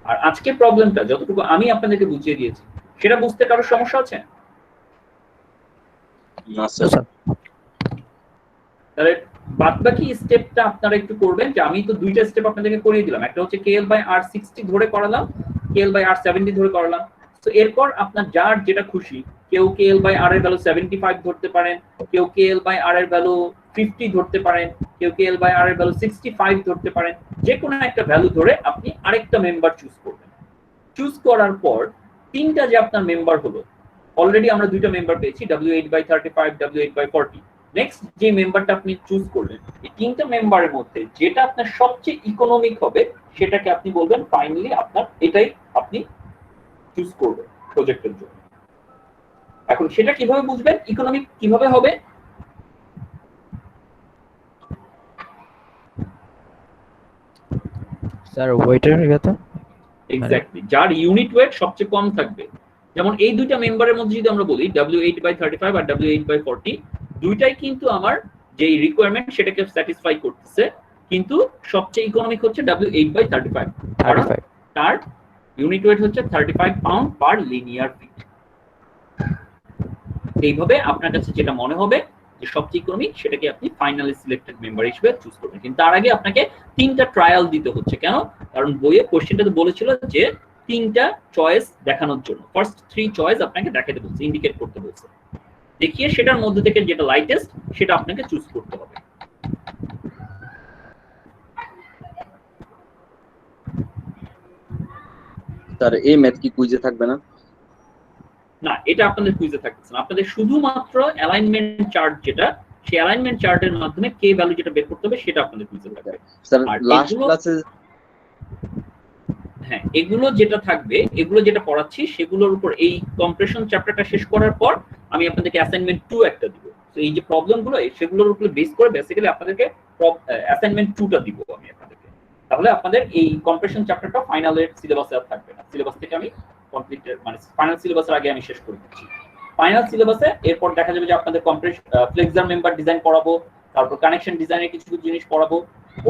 আর আজকের প্রবলেমটা যতটুকু আমি আপনাদেরকে বুঝিয়ে দিয়েছি সেটা বুঝতে কারো সমস্যা আছে? না স্যার। তাহলে বাদবাকি স্টেপটা আপনারা একটু করবেন, যে আমি তো দুইটা স্টেপ আপনাদেরকে করিয়ে দিলাম, একটা হচ্ছে KL বাই R 60 ধরে করালাম, KL বাই R 70 ধরে করালাম। তো এরপর আপনার যার যেটা খুশি, কেউ KL বাই R এর ভ্যালু 75 ধরতে পারেন, কেউ KL বাই R এর ভ্যালু 50 ধরতে পারেন, কেউ KL বাই R এর ভ্যালু 65 ধরতে পারেন। যে কোনো একটা ভ্যালু ধরে আপনি আরেকটা মেম্বার চুজ করবেন। চুজ করার পর তিনটা যে আপনার মেম্বার হলো, অলরেডি আমরা দুইটা মেম্বার পেয়েছি W8/35 W8/40। নেক্সট যে মেম্বারটা আপনি চুজ করলেন এই তিনটা মেম্বারের মধ্যে যেটা আপনার সবচেয়ে ইকোনমিক হবে সেটাকে আপনি বলবেন ফাইনালি আপনার এটাই আপনি চুজ করবেন প্রজেক্টের জন্য। এখন সেটা কিভাবে বুঝবেন ইকোনমিক কিভাবে হবে? স্যার ওয়েটার এটা এক্স্যাক্টলি, যার ইউনিট ওয়েট সবচেয়ে কম থাকবে। যেমন এই দুইটা মেম্বারের মধ্যে যদি আমরা বলি W8/35 আর W8/40, দুইটাই কিন্তু আমার যে রিকোয়ারমেন্ট সেটাকে স্যাটিসফাই করতেছে, কিন্তু সবচেয়ে ইকোনমিক হচ্ছে W8/35, কারণ তার ইউনিট ওয়েট হচ্ছে 35 পাউন্ড পার লিনিয়ার ফিট। এইভাবে আপনার কাছে যেটা মনে হবে যে সবচেয়ে ইকোনমিক সেটাকে আপনি ফাইনালি সিলেক্টেড মেম্বার হিসেবে চুজ করবেন। কিন্তু তার আগে আপনাকে তিনটা ট্রায়াল দিতে হচ্ছে। কেন? কারণ বইয়ে কোশ্চেনটাতে বলেছিল যে তিনটা চয়েস দেখানোর জন্য, ফার্স্ট 3 চয়েস আপনাকে দেখাতে বলছে, ইন্ডিকেট করতে বলছে। দেখিয়ে সেটার মধ্যে থেকে যেটা লাইটেস্ট সেটা আপনাকে চুজ করতে হবে। স্যার এই ম্যাথ কি কুইজে থাকবে না? না, এটা আপনাদের কুইজে থাকতেছে না। আপনাদের শুধুমাত্র অ্যালাইনমেন্ট চার্ট, যেটা সেই অ্যালাইনমেন্ট চার্টের মাধ্যমে কে ভ্যালু যেটা বের করতে হবে সেটা আপনাদের কুইজে থাকবে। স্যার আর লাস্ট এগুলো- ক্লাসে হ্যাঁ, এগুলো যেটা থাকবে, এগুলো যেটা পড়াচ্ছি সেগুলোর উপর এই কম্প্রেশন চ্যাপ্টারটা শেষ করার পর আমি আপনাদেরকে অ্যাসাইনমেন্ট 2 একটা দিব। তো এই যে প্রবলেমগুলো সেগুলোর উপর বেস করে বেসিক্যালি আপনাদেরকে অ্যাসাইনমেন্ট 2টা দিব আমি আপনাদেরকে। তাহলে আপনাদের এই কম্প্রেশন চ্যাপ্টারটা ফাইনালের সিলেবাসে আর থাকবে না। সিলেবাস থেকে আমি কমপ্লিট, মানে ফাইনাল সিলেবাসের আগে আমি শেষ করে দিচ্ছি। ফাইনাল সিলেবাসে এরপর দেখা যাবে যে আপনাদের ফ্লেক্সার মেম্বার ডিজাইন পড়াবো, তারপর কানেকশন ডিজাইনের কিছু কিছু জিনিস পড়াবো।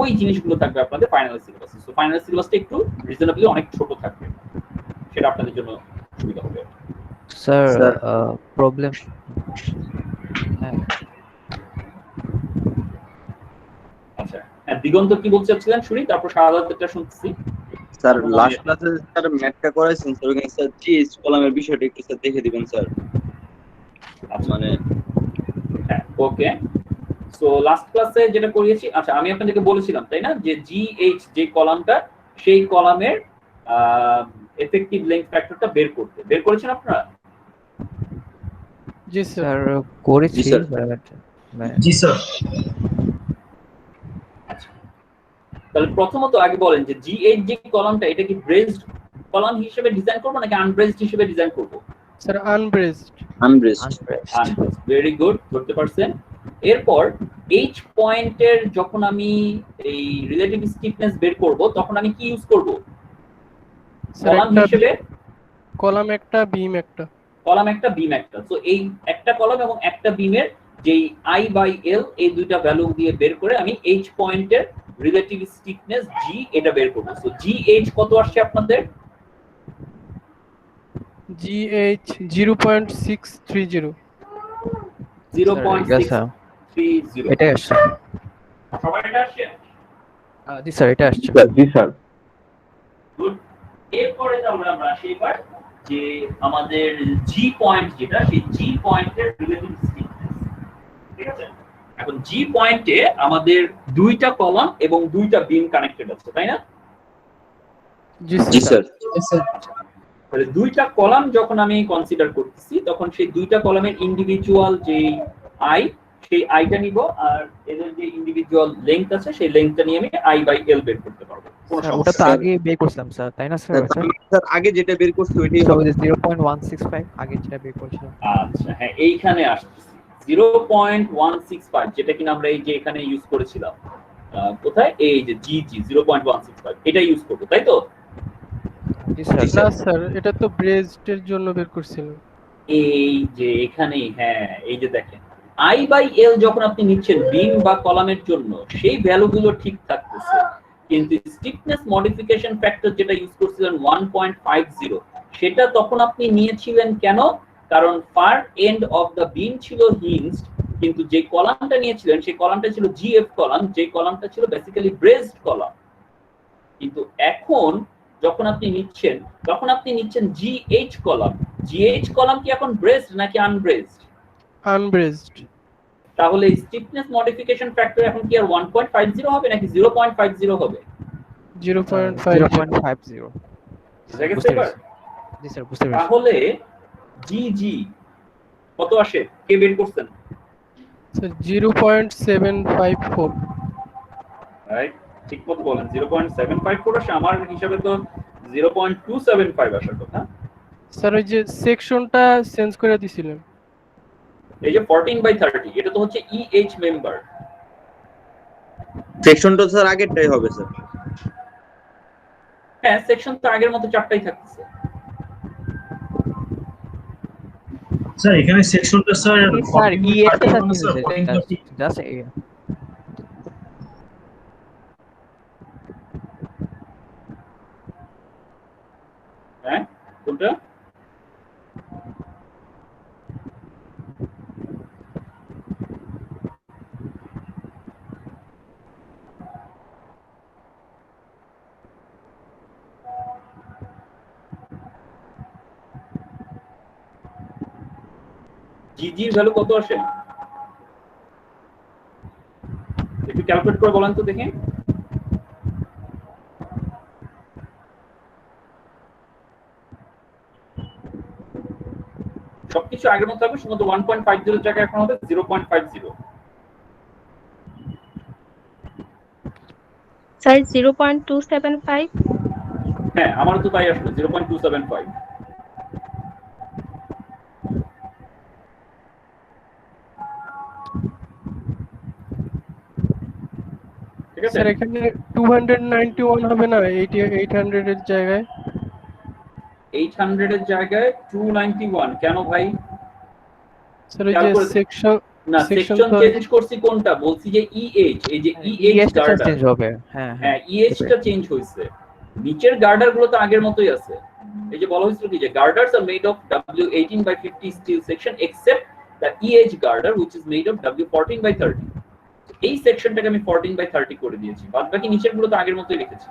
ওই জিনিসগুলো থাকবে আপনাদের ফাইনাল সিলেবাসে। সো ফাইনাল সিলেবাসটা একটু রিজনেবলি অনেক ছোট থাকবে, সেটা আপনাদের জন্য সুবিধা হবে। Sir sir. প্রবলেম হ্যাঁ আচ্ছা, হ্যাঁ, দিগন্ত কি বলতে চাচ্ছিলেন শুনি, তারপর শাহাদাতটা শুনতেছি। স্যার লাস্ট ক্লাসে স্যার ম্যাথটা করাইছেন স্যার, ওখানে স্যার জিএস কলামের বিষয়টা একটু স্যার দেখে দিবেন স্যার। আচ্ছা, মানে হ্যাঁ, ওকে। সো লাস্ট ক্লাসে যেটা করিয়েছি, আচ্ছা আমি আপনাদেরকে বলেছিলাম তাই না, যে জিএইচ যে কলামটা, সেই কলামের এফেক্টিভ লেংথ ফ্যাক্টরটা বের করেছেন আপনারা? জি স্যার। স্যার করেছি জি, স্যার। জি স্যার। তাহলে প্রথমত আগে বলেন যে জিএইচ যে কলামটা, এটা কি ব্রেসড কলাম হিসেবে ডিজাইন করব নাকি আনব্রেসড হিসেবে ডিজাইন করব? স্যার আনব্রেসড। আনব্রেসড। আনব্রেসড, ভেরি গুড, ধরতে পারছেন। এরপর এইচ পয়েন্টের যখন আমি এই রিলেটিভ স্টিফনেস বের করব তখন আমি কি ইউজ করব? স্যার কলাম হিসেবে কলাম একটা, বিম একটা। কলাম একটা, বিম একটা। তো এই একটা কলাম এবং একটা বিমের যেই I/L এই দুইটা ভ্যালু দিয়ে বের করে আমি এইচ পয়েন্টের রিলেটিভ স্টিফনেস জি এটা বের করব। সো জিএইচ কত আসছে আপনাদের? জিএইচ 0.630। 0.630। এটাই আসছে। সবাই এটা আসছে? জি স্যার এটা আসছে। জি স্যার। গুড। এরপরে আমরা আসি এবার যে আমাদের জি পয়েন্ট যেটা, সেই জি পয়েন্টের রিলেটিভ স্টিফনেস। ঠিক আছে? এখন জি পয়েন্টে আমাদের দুইটা কলাম এবং দুইটা বিম কানেক্টেড আছে, তাই না? জি জি স্যার। স্যার। তাহলে দুইটা কলাম যখন আমি কনসিডার করতেছি তখন সেই দুইটা কলামের ইন্ডিভিজুয়াল যে আই, সেই আইটা নিব, আর এদের যে ইন্ডিভিজুয়াল লেংথ আছে সেই লেংথটা নিয়ে আমি I/L বের করতে পারবো। কোনো স্যার, ওটা সমস্যা তো নেই। আগে বের করছিলাম স্যার, তাই না স্যার? স্যার আগে যেটা বের করছি ওইটাই So, হবে। 0.165 আগে যেটা বের করছিলাম। আচ্ছা, হ্যাঁ, এইখানে আসতেছি 0.165, যেটা কিনা আমরা এই যে এখানে ইউজ করেছিলাম। কোথায়? এই যে জি 0.165 এটা ইউজ করব, তাই তো? জি স্যার। না স্যার, এটা তো ব্রেসডের জন্য বের করছিলাম। এই যে এখানেই, হ্যাঁ, এই যে দেখেন I/L যখন আপনি নিচ্ছেন বিম বা কলামের জন্য সেই ভ্যালুগুলো ঠিক থাকতেছে, কিন্তু স্টিফনেস মডিফিকেশন ফ্যাক্টর যেটা ইউজ করছিলেন 1.50, সেটা তখন আপনি নিয়েছিলেন কেন? কারণ ফার এন্ড অফ দ্য বিম ছিল হিঞ্জড, কিন্তু যে কলামটা নিয়েছিলেন সেই কলামটা ছিল জিএফ কলাম, যে কলামটা ছিল বেসিক্যালি ব্রেসড কলাম। কিন্তু এখন যখন আপনি নিচ্ছেন তখন আপনি নিচ্ছেন জিএইচ কলাম। জিএইচ কলাম কি এখন ব্রেসড নাকি আনব্রেসড? আনব্রেসড। তাহলে স্টিফনেস মডিফিকেশন ফ্যাক্টর এখন কি আর 1.50 হবে নাকি 0.50 হবে? 0.50। 0.50। বুঝা গেছে এবার? জি স্যার বুঝতে পেরেছি। তাহলে জিজি কত আসে, কে বের করছেন? স্যার 0.754। রাইট, ঠিক মতো বলেন 0.754 আসে। আমার হিসাবে তো 0.275 আসার কথা। স্যার ওই যে সেকশনটা চেঞ্জ করে দিছিলেন। এই যে 14/30 এটা তো হচ্ছে ইএইচ মেম্বার। সেকশনটা স্যার আগেরটাই হবে স্যার। হ্যাঁ, সেকশন তো আগের মতো চারটাই থাকতেছে। স্যার এখানে সেকশনটা স্যার স্যার EH টা 14/30 স্যার মানে স্যার 14/30 জাস্ট হ্যাঁ, কোনটা? জিজির ভ্যালু কত আসে একটু ক্যালকুলেট করে বলেন তো দেখি। সবকিছু আগের মতো থাকবে, শুধু 1.50 জায়গায় এখন হবে 0.50। স্যার 0.275। হ্যাঁ, আমারও তো তাই আসলো 0.275। ঠিক আছে, স্যার এখানে 291 হবে না 800 এর জায়গায়? 800 এর জায়গায় 291 কেন ভাই? স্যার ওই যে সেকশন না, সেকশন চেঞ্জ করছি কোনটা বলছি যে ইএইচ, এই যে ইএইচ টা গার্ডার চেঞ্জ হবে। হ্যাঁ হ্যাঁ, ইএইচ টা চেঞ্জ হইছে। নিচের গার্ডার গুলো তো আগের মতোই আছে। এই যে বলা হয়েছিল কি যে girders are made of W18/50 steel section except the EH girder which is made of W14/30। এই সেকশনটাকে আমি 14/30 করে দিয়েছি, বাদ বাকি নিচের গুলো তো আগের মতোই রেখেছি।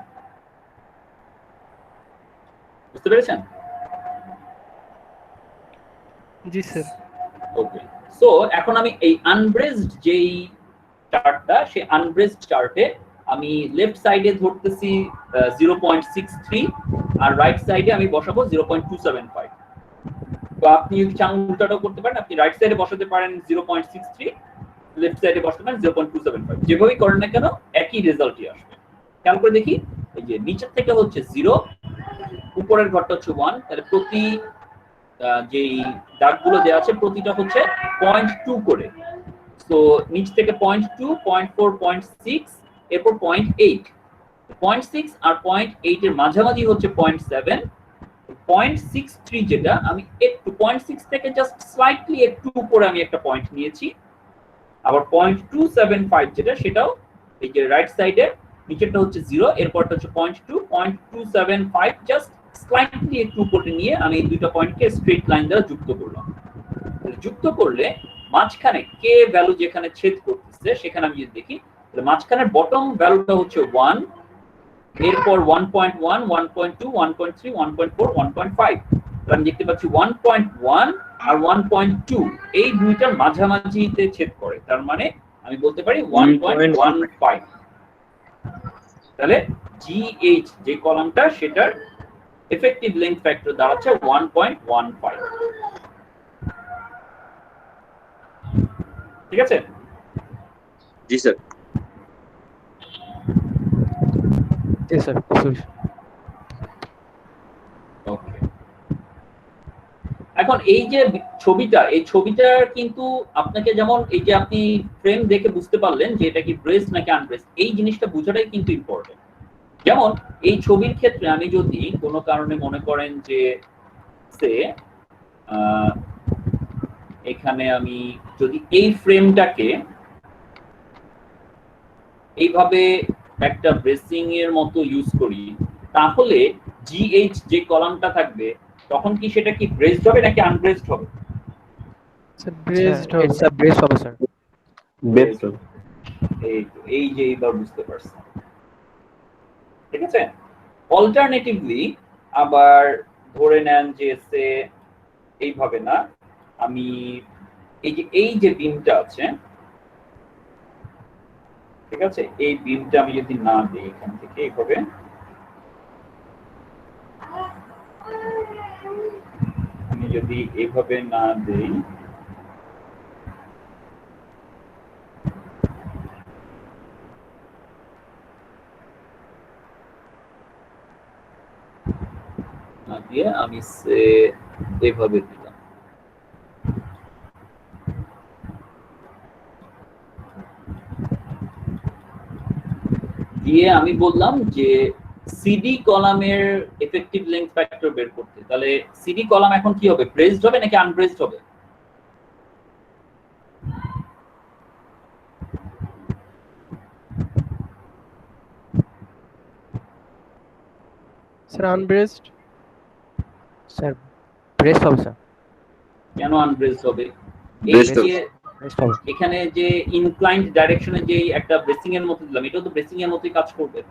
বুঝতে পেরেছেন? জি স্যার। ওকে, সো এখন আমি এই আনব্রেজড যেই চার্টটা, সেই আনব্রেজড চার্টে আমি লেফট সাইডে ধরতেছি 0.63 আর রাইট সাইডে আমি বসাবো 0.275। তো আপনি যদি চান উল্টাটাও করতে পারেন, আপনি রাইট সাইডে বসাতে পারেন 0.63, লেফট সাইডে বসাতে পারেন 0.275। যেভাবেই করেন না কেন একই রেজাল্টই আসবে। খেয়াল করে দেখি, এই যে নিচের থেকে হচ্ছে 0, উপরের ঘরটা হচ্ছে 1, তাহলে প্রতি যেই দাগগুলো দেওয়া আছে প্রতিটা হচ্ছে 0.2 করে। তো নিচ থেকে 0.2, 0.4, 0.6, এরপর 0.8। 0.6 আর 0.8 এর মাঝামাঝি হচ্ছে 0.7। 0.63 যেটা আমি একটু 0.6 থেকে জাস্ট স্লাইটলি একটু উপরে আমি একটা পয়েন্ট নিয়েছি। আবার 0.275 যেটা সেটাও এই যে রাইট সাইডে নিচেরটা হচ্ছে 0, এরপরটা হচ্ছে 0.2, 0.275 জাস্ট স্লাইটলি একটু উপরে নিয়ে আমি এই দুটো পয়েন্টকে স্ট্রেট লাইন দ্বারা যুক্ত করলাম। যুক্ত করলে মাঝখানে কে ভ্যালু যেখানে ছেদ করতেছে সেখানে আমি যদি দেখি তাহলে মাঝখানের বটম ভ্যালুটা হচ্ছে 1, এরপর 1.1, 1.2, 1.3, 1.4, 1.5। তাহলে আমি দেখতে পাচ্ছি 1.1 আর 1.2 এই দুইটার মাঝামাঝিতে ছেদ করে, তার মানে আমি বলতে পারি 1.15। তাহলে জিএইচ যে কলামটা সেটার এফেক্টিভ লেংথ ফ্যাক্টর দাঁড়াচ্ছে 1.15। ঠিক আছে? জি স্যার। জি স্যার। ওকে, এখন এই যে ছবিটা, এই ছবিটা কিন্তু আপনাকে যেমন এই যে আপনি ফ্রেম দেখে বুঝতে পারলেন যে এটা কি ব্রেসড নাকি আনব্রেসড, এই জিনিসটা বোঝাটাই কিন্তু ইম্পর্টেন্ট। যেমন এই ছবির ক্ষেত্রে আমি যদি কোনো কারণে মনে করেন যে এখানে আমি যদি এই ফ্রেমটাকে এইভাবে একটা ব্রেসিং এর মতো ইউজ করি, তাহলে জিএইচ যে কলামটা থাকবে তখন কি সেটা কি ব্রেসড হবে নাকি আনব্রেসড হবে? স্যার ব্রেসড হবে। ইটস আ ব্রেস হবে স্যার। ব্রেসড। এই যে এইবার বুঝতে পারছেন। ঠিক আছে? অল্টারনেটিভলি আবার ধরে নেন যে সে এইভাবে না, আমি এই যে বিমটা আছে, ঠিক আছে, এই বিমটা আমি যদি না দিই এখান থেকে এইভাবে, আমি যদি এভাবে না দেই, না দিয়ে আমি এভাবে দিলাম, দিয়ে আমি বললাম যে সিডি কলামের এফেক্টিভ লেংথ ফ্যাক্টর বের করতে। তাহলে সিডি কলাম এখন কি হবে, ব্রেসড হবে নাকি আনব্রেসড হবে? স্যার আনব্রেসড। স্যার ব্রেস হবে স্যার। কেন আনব্রেসড হবে? এই Braced যে ব্রেস হবে। এখানে যে ইনক্লাইন্ড ডাইরেকশনে যে একটা ব্রেসিং এর মতো দিলাম, এটাও তো ব্রেসিং এর মতোই কাজ করবে,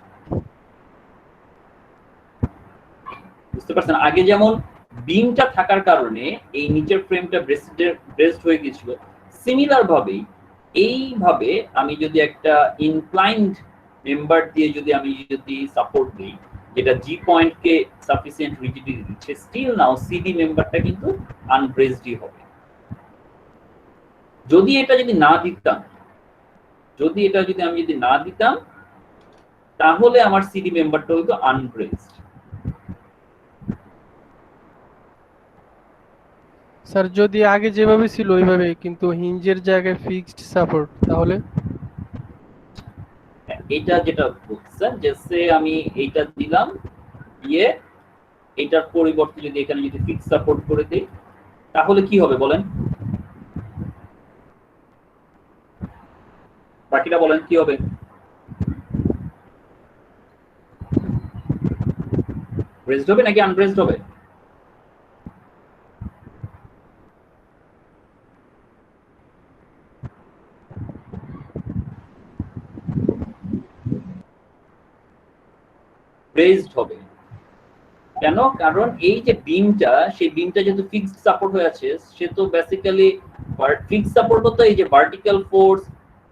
বুঝতে পারছেন? আগে যেমন বিমটা থাকার কারণে এই নিচের ফ্রেমটা ব্রেসড হয়ে গিয়েছিল, সিমিলার ভাবেই এইভাবে আমি যদি একটা ইনক্লাইন্ড মেম্বার দিয়ে যদি সাপোর্ট দিই, যেটা জি পয়েন্টকে সাফিসিয়েন্ট রিজিডিটি দিচ্ছে, স্টিল নাও সিডি মেম্বারটা কিন্তু আনব্রেসডই হবে। যদি এটা যদি না দিতাম, আমি না দিতাম, তাহলে আমার সিডি মেম্বারটা হতো আনব্রেসড। স্যার যদি আগে যেভাবে ছিল ওইভাবে কিন্তু হিঞ্জের জায়গায় ফিক্সড সাপোর্ট, তাহলে এটা যেটা বলছেন যে আমি এইটা দিলাম, দিয়ে এটার পরিবর্তে যদি এখানে যদি ফিক্স সাপোর্ট করে দেই, তাহলে কি হবে বলেন? বাকিটা বলেন কি হবে? ব্রেসড হবে নাকি আনব্রেসড হবে? ব্রেসড হবে। কেন? কারণ এই যে বিমটা, সেই বিমটা যেহেতু ফিক্সড সাপোর্ট হয়ে আছে, সে তো বেসিক্যালি ফিক্সড সাপোর্ট তো এই যে ভার্টিক্যাল ফোর্স,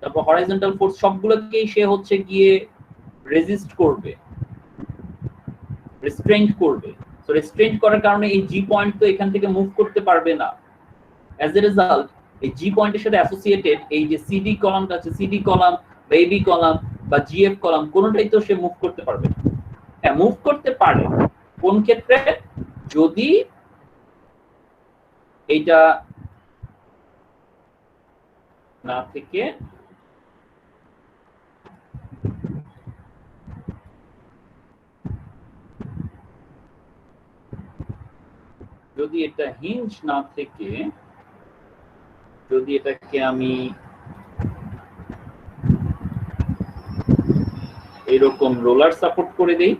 তারপর হরাইজন্টাল ফোর্স, সবগুলোকেই সে হচ্ছে গিয়ে রেজিস্ট করবে, রেস্ট্রেইন্ট করবে। সো রেস্ট্রেইন্ট করার কারণে এই জি পয়েন্ট তো এখান থেকে মুভ করতে পারবে না। অ্যাজ এ রেজাল্ট এই জি পয়েন্টের সাথে অ্যাসোসিয়েটেড এই যে সিডি কলামটা আছে, সিডি কলাম বা এবি কলাম বা জিএফ কলাম, কোনোটাই তো সে মুভ করতে পারবে না। হ্যাঁ, মুভ করতে পারে কোন ক্ষেত্রে? যদি এইটা না থেকে যদি এটা হিঞ্জ না থেকে, যদি এটাকে আমি এরকম রোলার সাপোর্ট করে দেই,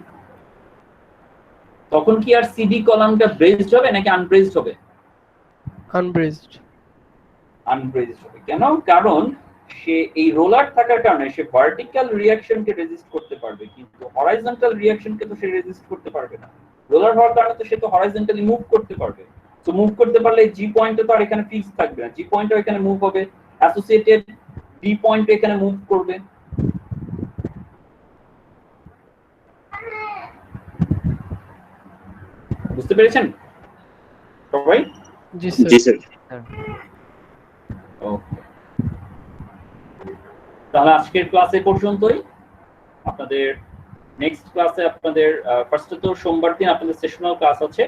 তখন কি আর সিডি কলামটা ব্রেসড হবে নাকি আনব্রেসড হবে? আনব্রেসড। আনব্রেসড হবে। কেন? কারণ সে এই রোলার থাকার কারণে সে ভার্টিক্যাল রিঅ্যাকশনকে রেজিস্ট করতে পারবে, কিন্তু হরাইজন্টাল রিঅ্যাকশনকে তো সে রেজিস্ট করতে পারবে না। রোলার হওয়ার কারণে তো সে তো হরাইজন্টালি মুভ করতে পারবে। তো মুভ করতে পারলে জি পয়েন্টে তো আর এখানে ফিক্স থাকবে না, জি পয়েন্টও এখানে মুভ হবে, অ্যাসোসিয়েটেড ডি পয়েন্ট এখানে মুভ করবে। বুঝতে পেরেছেন সবাই? জি স্যার। জি স্যার। ওকে, তাহলে আজকের ক্লাসে পর্যন্তই। আপনাদের নেক্সট ক্লাসে আপনাদের ফার্স্টে তো সোমবার দিন আপনাদের সেশনাল ক্লাস আছে,